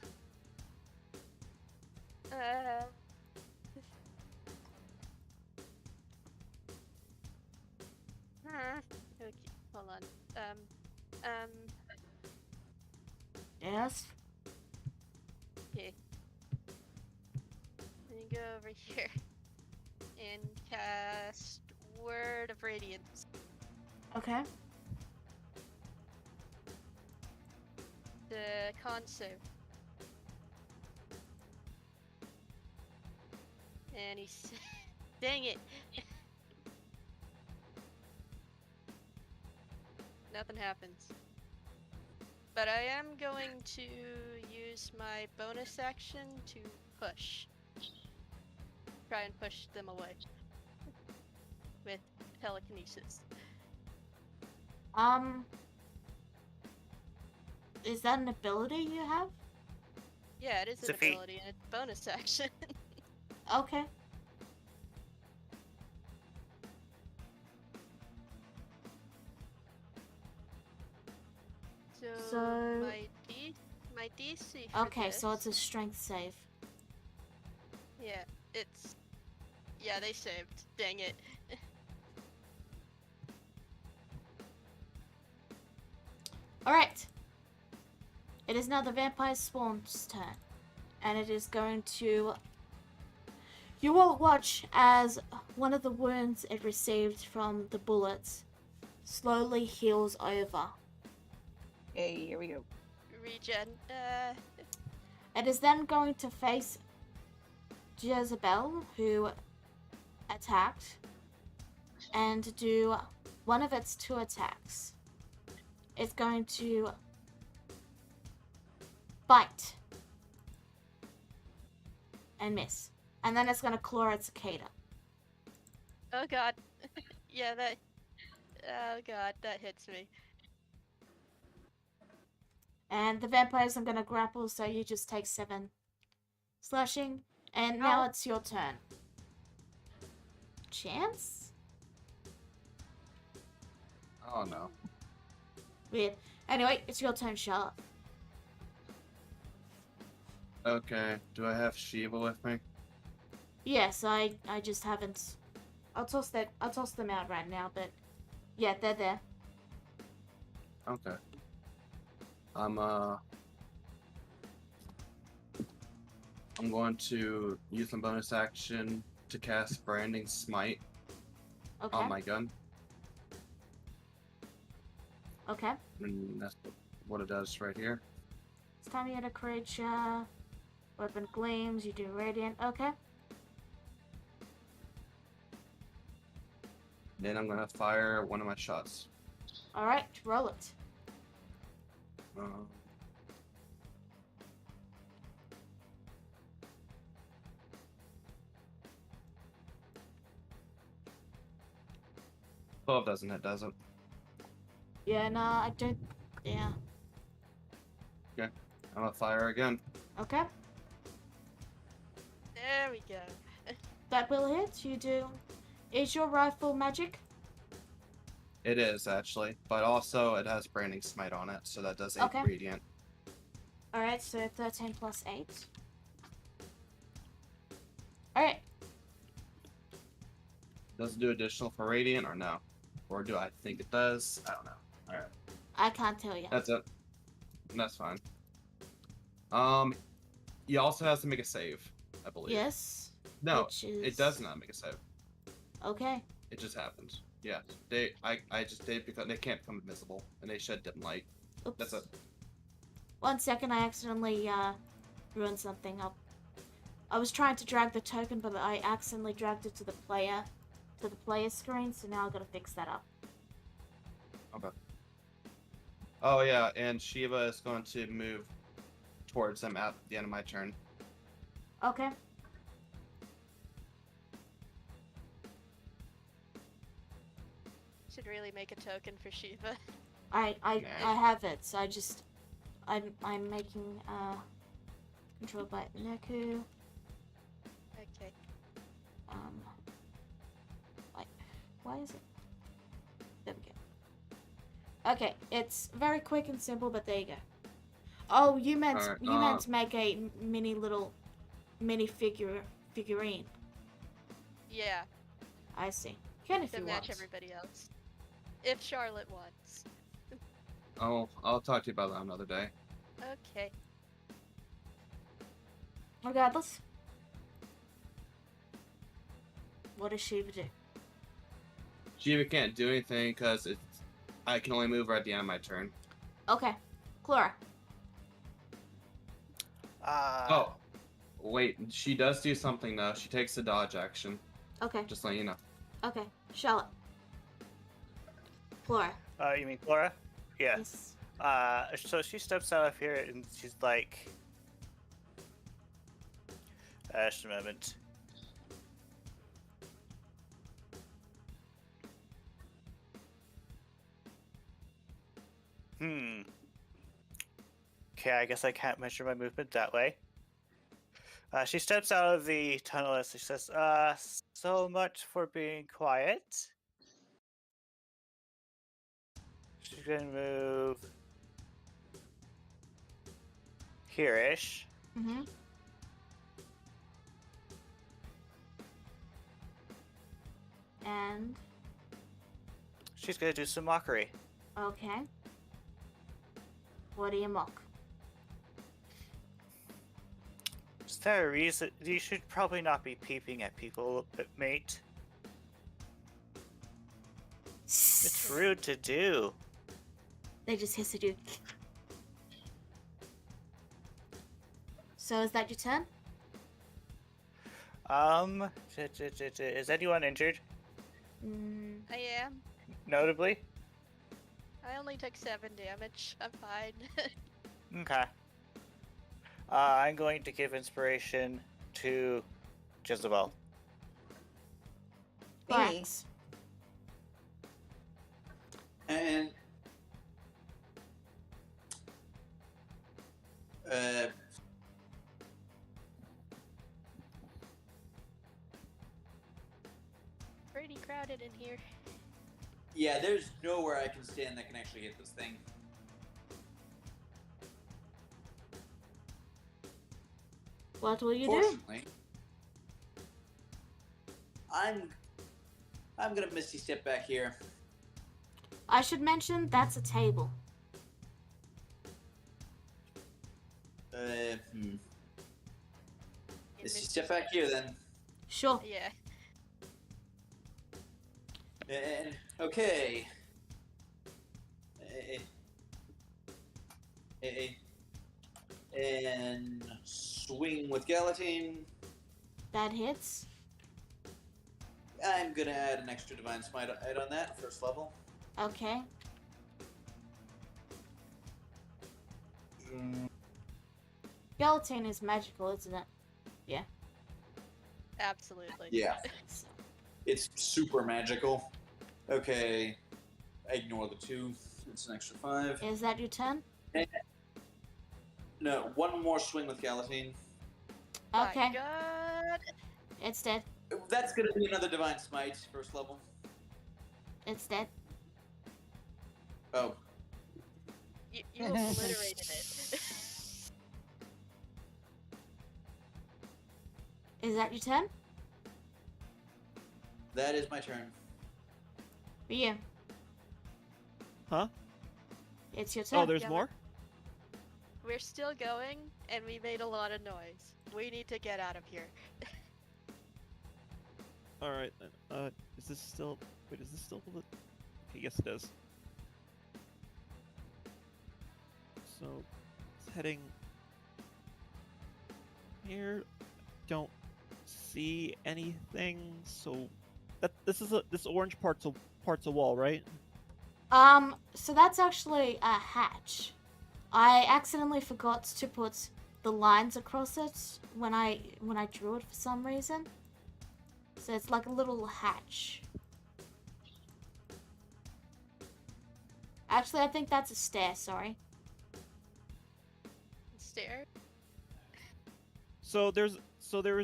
[SPEAKER 2] Okay, hold on.
[SPEAKER 1] Yes.
[SPEAKER 2] Okay. Let me go over here and cast Word of Radiance.
[SPEAKER 1] Okay.
[SPEAKER 2] The con save. And he's... Dang it! Nothing happens. But I am going to use my bonus action to push. Try and push them away. With telekinesis.
[SPEAKER 1] Is that an ability you have?
[SPEAKER 2] Yeah, it is
[SPEAKER 3] It's
[SPEAKER 2] an
[SPEAKER 3] a feat.
[SPEAKER 2] ability and it's bonus action.
[SPEAKER 1] Okay.
[SPEAKER 2] So,
[SPEAKER 1] So-
[SPEAKER 2] my DC for
[SPEAKER 1] Okay, so it's
[SPEAKER 2] this-
[SPEAKER 1] a strength save.
[SPEAKER 2] Yeah, it's... Yeah, they saved. Dang it.
[SPEAKER 1] Alright. It is now the vampire spawn's turn. And it is going to... You will watch as one of the wounds it received from the bullets slowly heals over.
[SPEAKER 6] Hey, here we go.
[SPEAKER 2] Regen.
[SPEAKER 1] It is then going to face Jezebel, who attacked, and do one of its 2 attacks. It's going to bite and miss. And then it's going to claw at Cicada.
[SPEAKER 2] Oh god. Yeah, that... Oh god, that hits me.
[SPEAKER 1] And the vampires I'm going to grapple, so you just take 7 slashing. And now
[SPEAKER 2] Ow.
[SPEAKER 1] it's your turn. Chance?
[SPEAKER 4] Oh no.
[SPEAKER 1] Weird. Anyway, it's your turn, Charlotte.
[SPEAKER 4] Okay. Do I have Shiva with me?
[SPEAKER 1] Yes, I just haven't. I'll toss them out right now, but yeah, they're there.
[SPEAKER 4] Okay. I'm going to use my bonus action to cast Branding Smite
[SPEAKER 1] Okay.
[SPEAKER 4] on my gun,
[SPEAKER 1] Okay.
[SPEAKER 4] and that's what it does right here.
[SPEAKER 1] It's time you hit a creature. Weapon gleams. You do radiant. Okay.
[SPEAKER 4] Then I'm gonna fire one of my shots.
[SPEAKER 1] All right. Roll it.
[SPEAKER 4] Um, 12 doesn't hit, does it?
[SPEAKER 1] Yeah, nah, I don't. Yeah.
[SPEAKER 4] I'm gonna fire again.
[SPEAKER 1] Okay.
[SPEAKER 2] There we go.
[SPEAKER 1] That will hit. You do. Is your rifle magic?
[SPEAKER 4] It is, actually. But also, it has Branding Smite on it, so that does 8
[SPEAKER 1] Okay.
[SPEAKER 4] Radiant.
[SPEAKER 1] Alright, so 13 plus 8. Alright.
[SPEAKER 4] Does it do additional for Radiant or no? Or do I think it does? I don't know. Alright.
[SPEAKER 1] I can't tell you.
[SPEAKER 4] That's it. That's fine. He also has to make a save, I believe.
[SPEAKER 1] Yes.
[SPEAKER 4] No,
[SPEAKER 1] which is...
[SPEAKER 4] it does not make a save.
[SPEAKER 1] Okay.
[SPEAKER 4] It just happens. Yeah. I just did because they can't become invisible and they shed dim light.
[SPEAKER 1] Oops.
[SPEAKER 4] That's it.
[SPEAKER 1] 1 second, I accidentally ruined something up. I was trying to drag the token, but I accidentally dragged it to the player screen, so now I've got to fix that up.
[SPEAKER 4] Okay. Oh yeah, and Shiva is going to move towards him at the end of my turn.
[SPEAKER 1] Okay.
[SPEAKER 2] Should really make a token for Shiva.
[SPEAKER 1] I
[SPEAKER 4] Nah.
[SPEAKER 1] have it, so I'm making controlled by Neku.
[SPEAKER 2] Okay.
[SPEAKER 1] Like, why is it? There we go. Okay, it's very quick and simple, but there you go. Oh, you meant
[SPEAKER 4] Alright,
[SPEAKER 1] to make a mini figurine.
[SPEAKER 2] Yeah,
[SPEAKER 1] I see. Can if
[SPEAKER 2] to
[SPEAKER 1] you
[SPEAKER 2] match
[SPEAKER 1] want.
[SPEAKER 2] everybody else. If Charlotte wants.
[SPEAKER 4] I'll talk to you about that another day.
[SPEAKER 2] Okay.
[SPEAKER 1] Regardless. What does Shiva do?
[SPEAKER 4] Shiva can't do anything because I can only move her at the end of my turn.
[SPEAKER 1] Okay. Clara.
[SPEAKER 4] Oh, wait, she does do something though. She takes the dodge action.
[SPEAKER 1] Okay.
[SPEAKER 4] Just letting you know.
[SPEAKER 1] Okay. Charlotte. Clara.
[SPEAKER 3] You mean Clara? Yeah.
[SPEAKER 1] Yes.
[SPEAKER 3] So she steps out of here and she's like, just a moment. Okay, I guess I can't measure my movement that way. She steps out of the tunnel and she says, so much for being quiet. She's gonna move here-ish.
[SPEAKER 1] Mm-hmm. And
[SPEAKER 3] She's gonna do some mockery.
[SPEAKER 1] okay. What do you mock?
[SPEAKER 3] Is there a reason? You should probably not be peeping at people, mate. It's rude to do.
[SPEAKER 1] They just hiss at you. So is that your turn?
[SPEAKER 3] Is anyone injured?
[SPEAKER 1] Mm,
[SPEAKER 2] I am.
[SPEAKER 3] Notably?
[SPEAKER 2] I only took 7 damage. I'm fine.
[SPEAKER 3] Okay. I'm going to give inspiration to Jezebel.
[SPEAKER 1] Thanks.
[SPEAKER 5] And
[SPEAKER 2] Pretty crowded in here.
[SPEAKER 5] yeah, there's nowhere I can stand that can actually hit this thing.
[SPEAKER 1] What will you do?
[SPEAKER 5] Fortunately, I'm gonna Misty step back here.
[SPEAKER 1] I should mention that's a table.
[SPEAKER 5] Misty step back here then.
[SPEAKER 1] Sure.
[SPEAKER 2] Yeah.
[SPEAKER 5] And okay. And swing with Galatine.
[SPEAKER 1] That hits.
[SPEAKER 5] I'm gonna add an extra Divine Smite add on that, first level.
[SPEAKER 1] Okay. Galatine is magical, isn't it?
[SPEAKER 2] Absolutely.
[SPEAKER 5] Yeah,
[SPEAKER 1] So,
[SPEAKER 5] it's super magical. Okay. Ignore the 2. It's an extra 5.
[SPEAKER 1] Is that your turn?
[SPEAKER 5] No, one more swing with Galatine.
[SPEAKER 1] Okay,
[SPEAKER 2] My God.
[SPEAKER 1] it's dead.
[SPEAKER 5] That's gonna be another Divine Smite, first level.
[SPEAKER 1] It's dead.
[SPEAKER 5] Oh.
[SPEAKER 2] You obliterated it.
[SPEAKER 1] Is that your turn?
[SPEAKER 5] That is my turn.
[SPEAKER 1] For you.
[SPEAKER 7] Huh?
[SPEAKER 1] It's your turn.
[SPEAKER 7] Oh, there's
[SPEAKER 2] Yeah,
[SPEAKER 7] more?
[SPEAKER 2] We're still going, and we made a lot of noise. We need to get out of here.
[SPEAKER 7] Alright, then. Is this still... Wait, is this still the... Okay, yes it is. So, it's heading... Here. Don't see anything, so... This orange part's a wall, right?
[SPEAKER 1] So that's actually a hatch. I accidentally forgot to put the lines across it when I drew it for some reason. So it's like a little hatch. Actually, I think that's a stair, sorry.
[SPEAKER 2] Stair?
[SPEAKER 7] So there is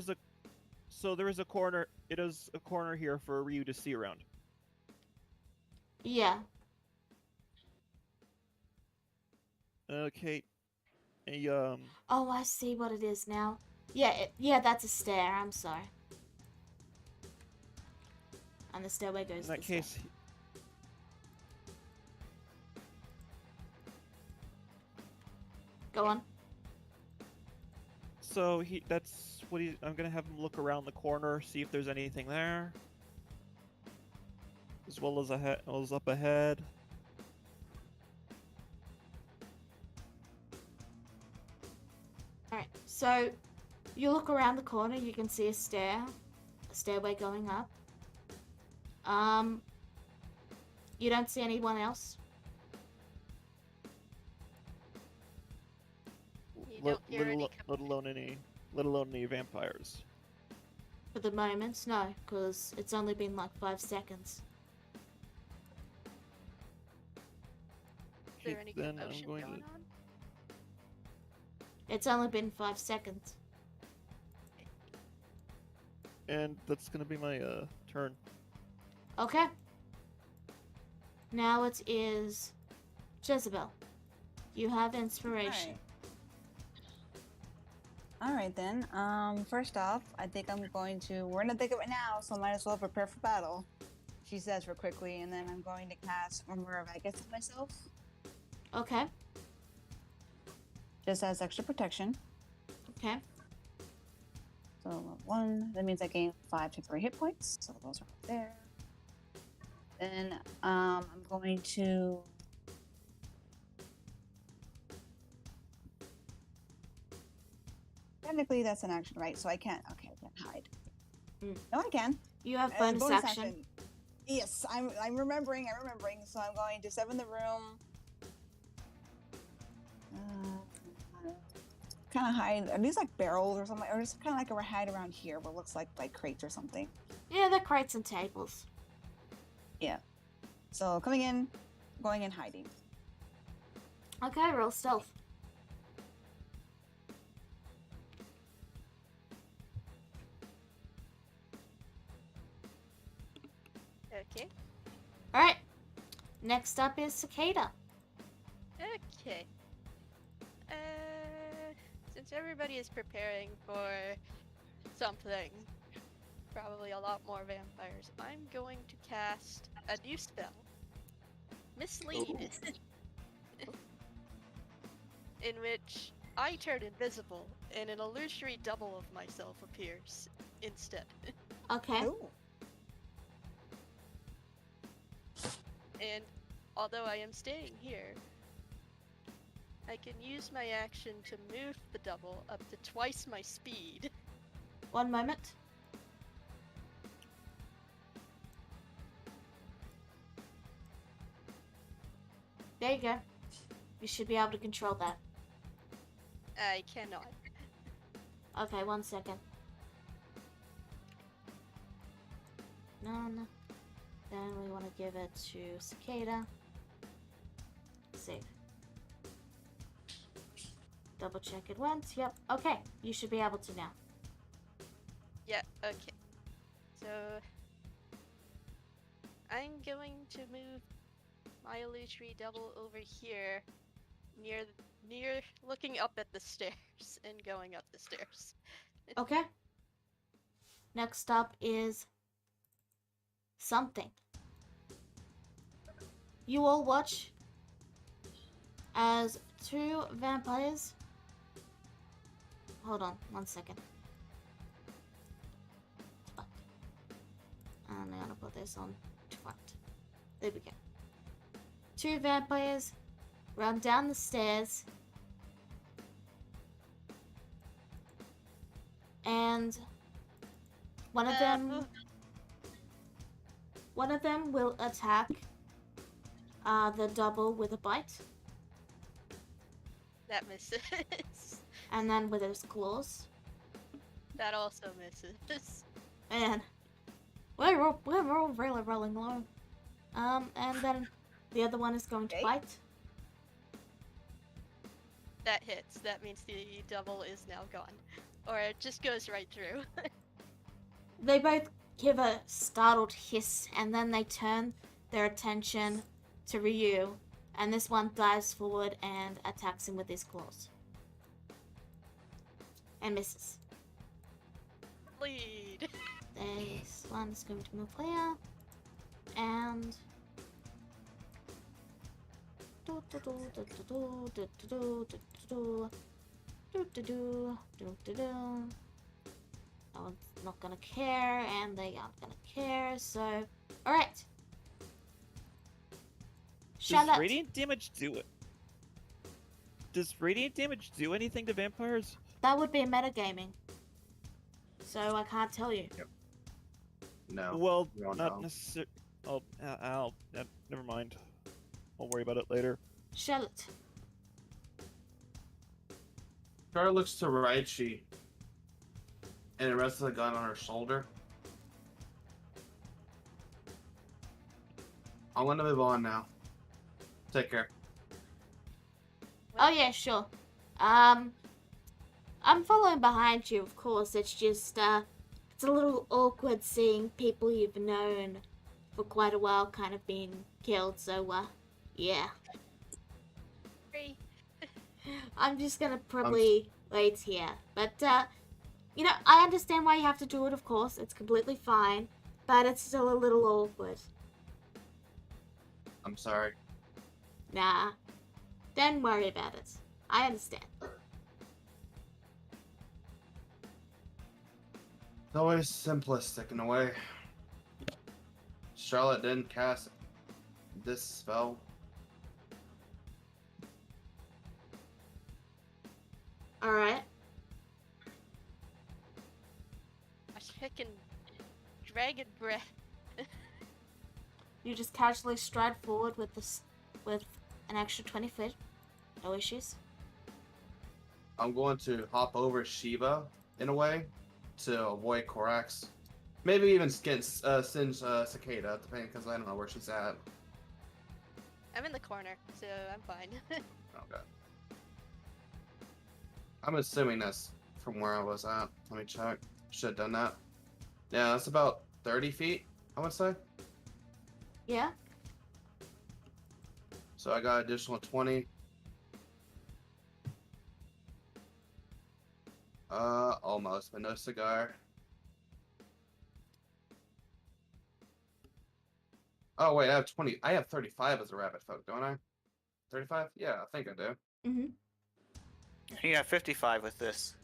[SPEAKER 7] a corner. It is a corner here for Ryu to see around.
[SPEAKER 1] Yeah.
[SPEAKER 7] Okay.
[SPEAKER 1] Oh, I see what it is now. Yeah, that's a stair, I'm sorry. And the stairway goes
[SPEAKER 7] In that
[SPEAKER 1] this way.
[SPEAKER 7] case,
[SPEAKER 1] Go on.
[SPEAKER 7] so that's what I'm gonna have him look around the corner, see if there's anything there, as well as up ahead.
[SPEAKER 1] Alright, so you look around the corner, you can see a stairway going up. You don't see anyone else?
[SPEAKER 2] You don't hear any
[SPEAKER 7] Let alone any vampires.
[SPEAKER 1] For the moment, no, because it's only been like 5 seconds.
[SPEAKER 2] Is there
[SPEAKER 7] Okay,
[SPEAKER 2] any
[SPEAKER 7] then
[SPEAKER 2] commotion
[SPEAKER 7] I'm going
[SPEAKER 2] going
[SPEAKER 7] to.
[SPEAKER 2] on?
[SPEAKER 1] It's only been 5 seconds.
[SPEAKER 7] And that's gonna be my turn.
[SPEAKER 1] Okay. Now it is Jezebel. You have inspiration.
[SPEAKER 6] Alright then. First off, I think I'm going to. We're in the thick of it now, so I might as well prepare for battle. She says real quickly, and then I'm going to cast Armor of Against myself,
[SPEAKER 1] Okay.
[SPEAKER 6] just as extra protection.
[SPEAKER 1] Okay.
[SPEAKER 6] So 1, that means I gain 5 temporary hit points. So those are right there. Then I'm going to. Technically, that's an action, right? So I can't. Okay, I can't hide.
[SPEAKER 1] Mm.
[SPEAKER 6] No, I can.
[SPEAKER 1] You have
[SPEAKER 6] And
[SPEAKER 1] bonus action.
[SPEAKER 6] Yes, I'm remembering. I'm remembering. So I'm going to 7 the room. Kind of hide. Are these like barrels or something? Or just kind of like a hide around here, where it looks like crates or something.
[SPEAKER 1] Yeah, they're crates and tables.
[SPEAKER 6] Yeah. So coming in, going in, hiding.
[SPEAKER 1] Okay, roll stealth.
[SPEAKER 2] Okay.
[SPEAKER 1] Alright. Next up is Cicada.
[SPEAKER 2] Okay. Since everybody is preparing for something, probably a lot more vampires, I'm going to cast a new spell. Mislead. In which I turn invisible and an illusory double of myself appears instead.
[SPEAKER 1] Okay.
[SPEAKER 6] Ooh.
[SPEAKER 2] And although I am staying here, I can use my action to move the double up to twice my speed.
[SPEAKER 1] 1 moment. There you go. You should be able to control that.
[SPEAKER 2] I cannot.
[SPEAKER 1] Okay, 1 second. No. Then we want to give it to Cicada. Save. Double check it once. Yep. Okay. You should be able to now.
[SPEAKER 2] Yeah, okay. So I'm going to move my illusory double over here near looking up at the stairs and going up the stairs.
[SPEAKER 1] Okay. Next up is something. You all watch as two vampires. Hold on 1 second. Fuck. And I'm gonna put this on front. There we go. Two vampires run down the stairs. And one of them will attack the double with a bite,
[SPEAKER 2] That misses.
[SPEAKER 1] and then with his claws.
[SPEAKER 2] That also misses.
[SPEAKER 1] Man, we're all really rolling low. And then the other one is going to
[SPEAKER 6] Okay.
[SPEAKER 1] bite.
[SPEAKER 2] That hits. That means the double is now gone. Or it just goes right through.
[SPEAKER 1] They both give a startled hiss, and then they turn their attention to Ryu, and this one dives forward and attacks him with his claws. And misses.
[SPEAKER 2] Lead.
[SPEAKER 1] This one is going to move here, and that one's not gonna care, and they aren't gonna care. So, all right.
[SPEAKER 7] Does
[SPEAKER 1] Charlotte,
[SPEAKER 7] radiant damage do it? Does radiant damage do anything to vampires?
[SPEAKER 1] that would be metagaming. So I can't tell you.
[SPEAKER 4] No.
[SPEAKER 7] Well,
[SPEAKER 4] we don't
[SPEAKER 7] not
[SPEAKER 4] know.
[SPEAKER 7] necessarily. Oh, never mind. I'll worry about it later.
[SPEAKER 1] Charlotte,
[SPEAKER 4] Charlotte looks to Raichi and rests the gun on her shoulder. I'm gonna move on now. Take care.
[SPEAKER 1] oh yeah, sure. I'm following behind you, of course. It's just, it's a little awkward seeing people you've known for quite a while kind of being killed, so, yeah.
[SPEAKER 2] Free.
[SPEAKER 1] I'm just gonna probably wait here. But, you know, I understand why you have to do it, of course. It's completely fine. But it's still a little awkward.
[SPEAKER 4] I'm sorry.
[SPEAKER 1] Nah. Don't worry about it. I understand.
[SPEAKER 4] It's always simplistic in a way. Charlotte didn't cast this spell.
[SPEAKER 1] Alright.
[SPEAKER 2] I was picking dragon breath.
[SPEAKER 1] You just casually stride forward with this, with an extra 20 feet. No issues.
[SPEAKER 4] I'm going to hop over Shiva in a way to avoid Korax. Maybe even singe Cicada, depending, because I don't know where she's at.
[SPEAKER 2] I'm in the corner, so I'm fine.
[SPEAKER 4] Okay. I'm assuming that's from where I was at. Let me check. Should have done that. Yeah, that's about 30 feet, I would say.
[SPEAKER 1] Yeah?
[SPEAKER 4] So I got additional 20. Almost, but no cigar. Oh wait, I have 20. I have 35 as a rabbit folk, don't I? 35? Yeah, I think I do.
[SPEAKER 1] Mm-hmm.
[SPEAKER 3] Yeah, 55 with this.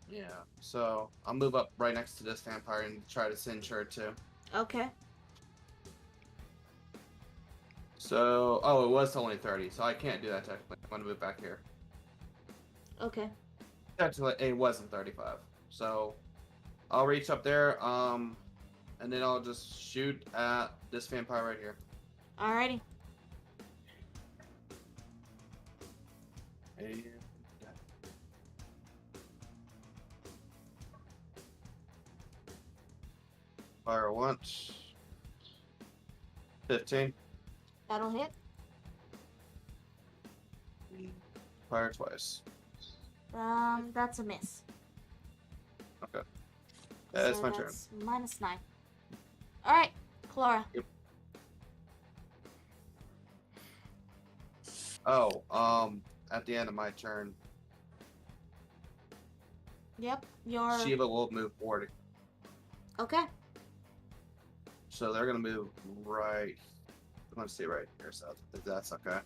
[SPEAKER 4] Yeah. So I'll move up right next to this vampire and try to singe her too.
[SPEAKER 1] Okay.
[SPEAKER 4] So, oh, it was only 30, so I can't do that technically. I'm gonna move back here.
[SPEAKER 1] Okay.
[SPEAKER 4] Technically, it wasn't 35. So I'll reach up there, and then I'll just shoot at this vampire right here.
[SPEAKER 1] Alrighty.
[SPEAKER 4] And fire once. 15.
[SPEAKER 1] That'll hit.
[SPEAKER 4] Fire twice.
[SPEAKER 1] That's a miss.
[SPEAKER 4] Okay. Yeah, it's
[SPEAKER 1] So
[SPEAKER 4] my turn.
[SPEAKER 1] that's -9. Alright, Clara.
[SPEAKER 4] Oh, at the end of my turn,
[SPEAKER 1] Yep, you're...
[SPEAKER 4] Shiva will move forward.
[SPEAKER 1] Okay.
[SPEAKER 4] So they're gonna move right. Let's see, right here, so if that's okay.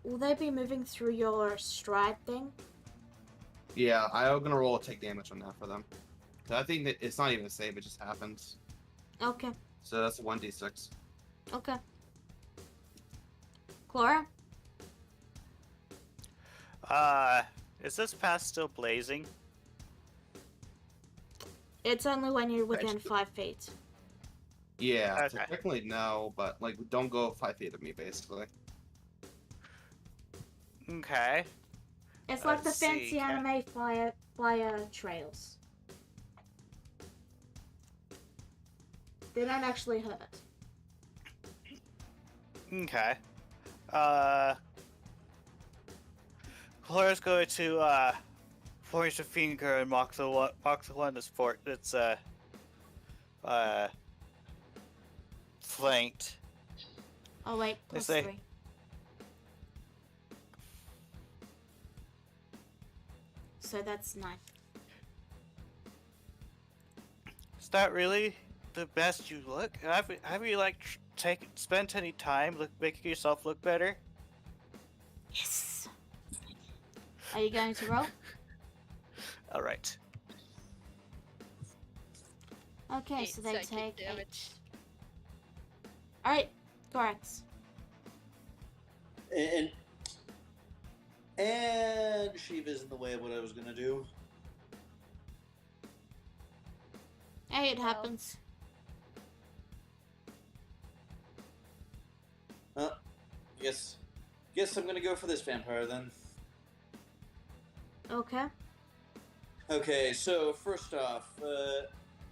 [SPEAKER 1] Will they be moving through your stride thing?
[SPEAKER 4] Yeah, I'm gonna roll a take damage on that for them. 'Cause I think that it's not even a save; it just happens.
[SPEAKER 1] Okay,
[SPEAKER 4] So that's a 1d6.
[SPEAKER 1] okay. Clara?
[SPEAKER 3] Is this path still blazing?
[SPEAKER 1] It's only when you're within
[SPEAKER 4] Actually-
[SPEAKER 1] 5 feet.
[SPEAKER 4] Yeah, so
[SPEAKER 3] Okay.
[SPEAKER 4] technically no, but like don't go 5 feet of me, basically.
[SPEAKER 3] Okay.
[SPEAKER 1] It's like the
[SPEAKER 3] Let's see,
[SPEAKER 1] fancy
[SPEAKER 3] can-
[SPEAKER 1] anime fire trails. They don't actually hurt.
[SPEAKER 3] Okay. Clara's going to point a finger and mock the one that's flanked.
[SPEAKER 1] Oh wait,
[SPEAKER 3] They
[SPEAKER 1] plus
[SPEAKER 3] say-
[SPEAKER 1] 3. So that's 9.
[SPEAKER 3] Is that really the best you look? Have you like spent any time making yourself look better?
[SPEAKER 1] Yes! Are you going to roll?
[SPEAKER 3] All right.
[SPEAKER 1] Okay,
[SPEAKER 2] 8
[SPEAKER 1] so they
[SPEAKER 2] psychic
[SPEAKER 1] take
[SPEAKER 2] damage.
[SPEAKER 1] 8. Alright, Gorax.
[SPEAKER 5] And Shiva's in the way of what I was gonna do.
[SPEAKER 1] Hey, it
[SPEAKER 2] Well.
[SPEAKER 1] happens.
[SPEAKER 5] Guess I'm gonna go for this vampire then.
[SPEAKER 1] Okay.
[SPEAKER 5] Okay, so first off,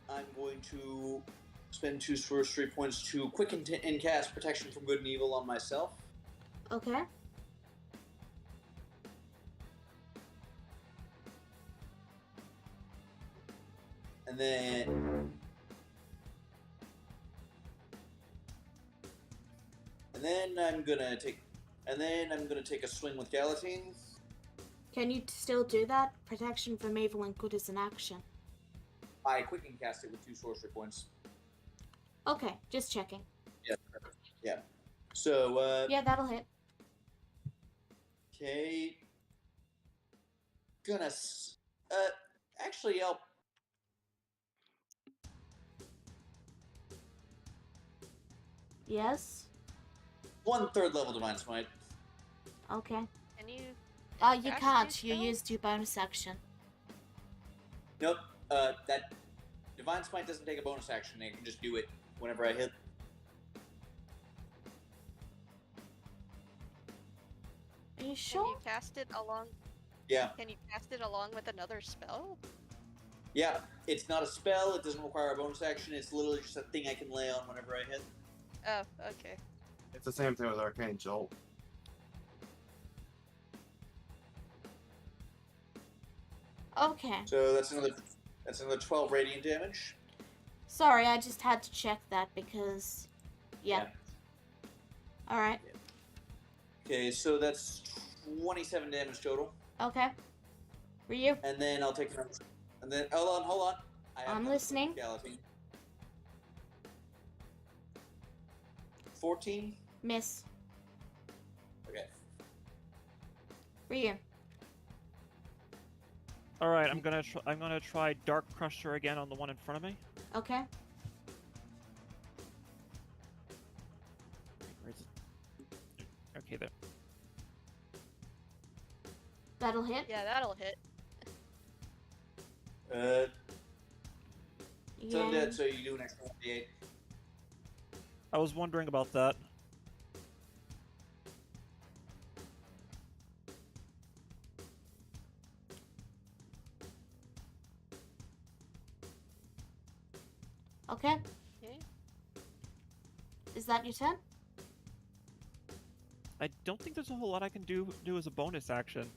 [SPEAKER 5] I'm going to spend 2 sorcery points to quicken and cast protection from good and evil on myself.
[SPEAKER 1] Okay.
[SPEAKER 5] And then I'm gonna take a swing with Galatine.
[SPEAKER 1] Can you still do that? Protection from evil and good is an action.
[SPEAKER 5] I quicken cast it with 2 sorcery points.
[SPEAKER 1] Okay, just checking.
[SPEAKER 5] Yeah. So
[SPEAKER 1] Yeah, that'll hit.
[SPEAKER 5] okay. Actually I'll
[SPEAKER 1] Yes?
[SPEAKER 5] 1/3 level divine smite.
[SPEAKER 1] Okay.
[SPEAKER 2] Can you?
[SPEAKER 1] You
[SPEAKER 2] Cast
[SPEAKER 1] can't.
[SPEAKER 2] your
[SPEAKER 1] You
[SPEAKER 2] spell?
[SPEAKER 1] used your bonus action.
[SPEAKER 5] Nope. That divine smite doesn't take a bonus action. I can just do it whenever I hit.
[SPEAKER 1] Are you
[SPEAKER 2] Can
[SPEAKER 1] sure?
[SPEAKER 2] you cast it along?
[SPEAKER 5] Yeah.
[SPEAKER 2] Can you cast it along with another spell?
[SPEAKER 5] Yeah. It's not a spell. It doesn't require a bonus action. It's literally just a thing I can lay on whenever I hit.
[SPEAKER 2] Oh, okay.
[SPEAKER 4] It's the same thing with Arcane Jolt.
[SPEAKER 1] Okay.
[SPEAKER 5] So that's another 12 radiant damage.
[SPEAKER 1] Sorry, I just had to check that because... Yeah. Alright.
[SPEAKER 5] Okay, so that's 27 damage total.
[SPEAKER 1] Okay. Ryu?
[SPEAKER 5] And then I'll take another. And then hold on. I have
[SPEAKER 1] I'm
[SPEAKER 5] another
[SPEAKER 1] listening.
[SPEAKER 5] Galatine. 14.
[SPEAKER 1] Miss.
[SPEAKER 5] Okay.
[SPEAKER 1] Ryu?
[SPEAKER 7] All right, I'm gonna try Dark Crusher again on the one in front of me.
[SPEAKER 1] Okay.
[SPEAKER 7] Where is it? Okay, there.
[SPEAKER 1] That'll hit.
[SPEAKER 2] Yeah, that'll hit.
[SPEAKER 5] It's
[SPEAKER 1] Yeah.
[SPEAKER 5] undead, so you do an extra 1d8.
[SPEAKER 7] I was wondering about that.
[SPEAKER 1] Okay.
[SPEAKER 2] Okay.
[SPEAKER 1] that your turn?
[SPEAKER 7] I don't think there's a whole lot I can do as a bonus action.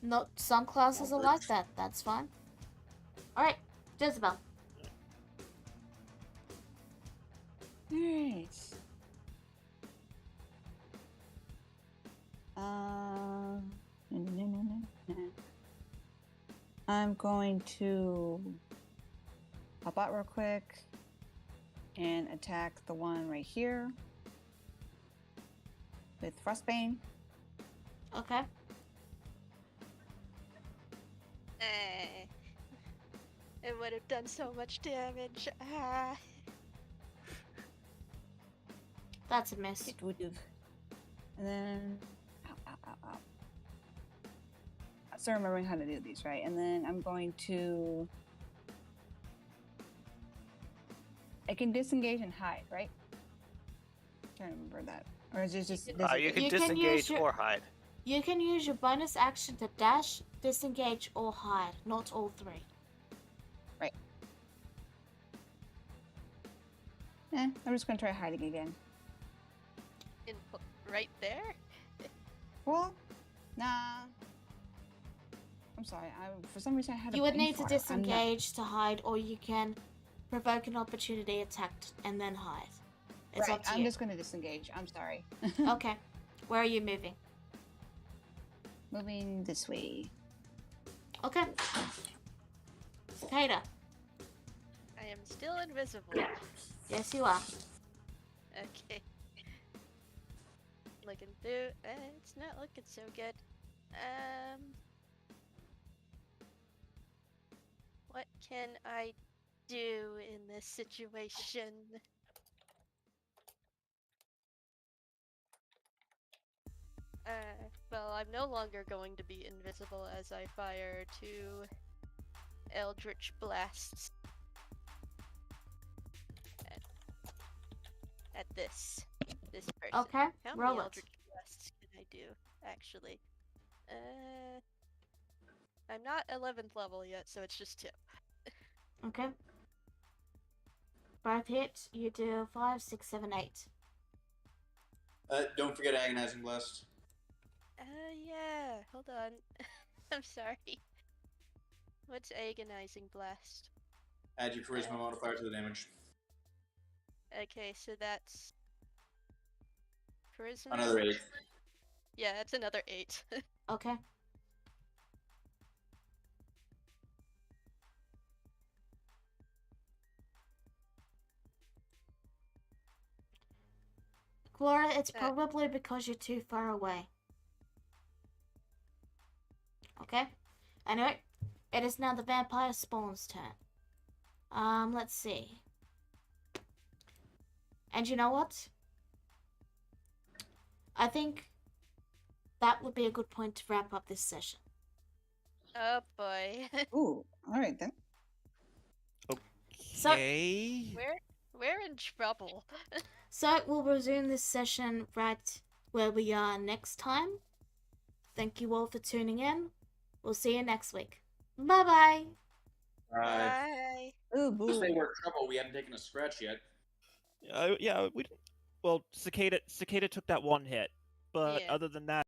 [SPEAKER 1] No, some classes are like that. That's fine. Alright, Jezebel.
[SPEAKER 6] Alright. I'm going to hop out real quick and attack the one right here with Frostbane.
[SPEAKER 1] Okay.
[SPEAKER 2] It would have done so much damage. Ah.
[SPEAKER 1] That's a miss.
[SPEAKER 6] It would have. And then, ow. I'm still remembering how to do these, right? And then I'm going to. I can disengage and hide, right? I'm trying to remember that. Or is it just
[SPEAKER 3] You
[SPEAKER 6] disengage?
[SPEAKER 3] can
[SPEAKER 1] You can
[SPEAKER 3] disengage
[SPEAKER 1] use your-
[SPEAKER 3] or hide.
[SPEAKER 1] You can use your bonus action to dash, disengage, or hide. Not all three.
[SPEAKER 6] I'm just gonna try hiding again.
[SPEAKER 2] Right there?
[SPEAKER 6] Well, nah. I'm sorry. For some reason I had.
[SPEAKER 1] You
[SPEAKER 6] a
[SPEAKER 1] would
[SPEAKER 6] brain
[SPEAKER 1] need to
[SPEAKER 6] fart. I'm not-
[SPEAKER 1] disengage to hide, or you can provoke an opportunity attack and then hide. It's
[SPEAKER 6] Right,
[SPEAKER 1] up to
[SPEAKER 6] I'm
[SPEAKER 1] you.
[SPEAKER 6] just gonna disengage. I'm sorry.
[SPEAKER 1] Okay. Where are you moving?
[SPEAKER 6] Moving this way.
[SPEAKER 1] Okay. Cicada.
[SPEAKER 2] I am still invisible.
[SPEAKER 1] Yes, you are.
[SPEAKER 2] Okay. Looking through, it's not looking so good. What can I do in this situation? Well, I'm no longer going to be invisible as I fire 2 Eldritch Blasts at this person.
[SPEAKER 1] Okay,
[SPEAKER 2] How
[SPEAKER 1] roll
[SPEAKER 2] many
[SPEAKER 1] it.
[SPEAKER 2] Eldritch Blasts can I do, actually? I'm not 11th level yet, so it's just 2.
[SPEAKER 1] Okay. Both hit. You do 5, 6, 7, 8.
[SPEAKER 5] Don't forget Agonizing Blast.
[SPEAKER 2] Yeah. Hold on. I'm sorry. What's Agonizing Blast?
[SPEAKER 5] Add your Charisma modifier to the damage.
[SPEAKER 2] Okay, so that's Charisma.
[SPEAKER 5] Another 8.
[SPEAKER 2] Yeah, that's another 8.
[SPEAKER 1] Okay. Flora, it's probably because you're too far away. Okay? Anyway, it is now the vampire spawn's turn. Let's see. And you know what? I think that would be a good point to wrap up this session.
[SPEAKER 2] Oh boy.
[SPEAKER 6] Ooh, all right then.
[SPEAKER 1] So,
[SPEAKER 7] Okay.
[SPEAKER 2] We're in trouble.
[SPEAKER 1] So we'll resume this session right where we are next time. Thank you all for tuning in. We'll see you next week. Bye-bye.
[SPEAKER 2] Bye.
[SPEAKER 6] Ooh,
[SPEAKER 5] Just say
[SPEAKER 6] boo.
[SPEAKER 5] we're in trouble. We haven't taken a scratch yet.
[SPEAKER 7] Yeah, we didn't. Well, Cicada took that one hit, but
[SPEAKER 2] Yeah.
[SPEAKER 7] other than that.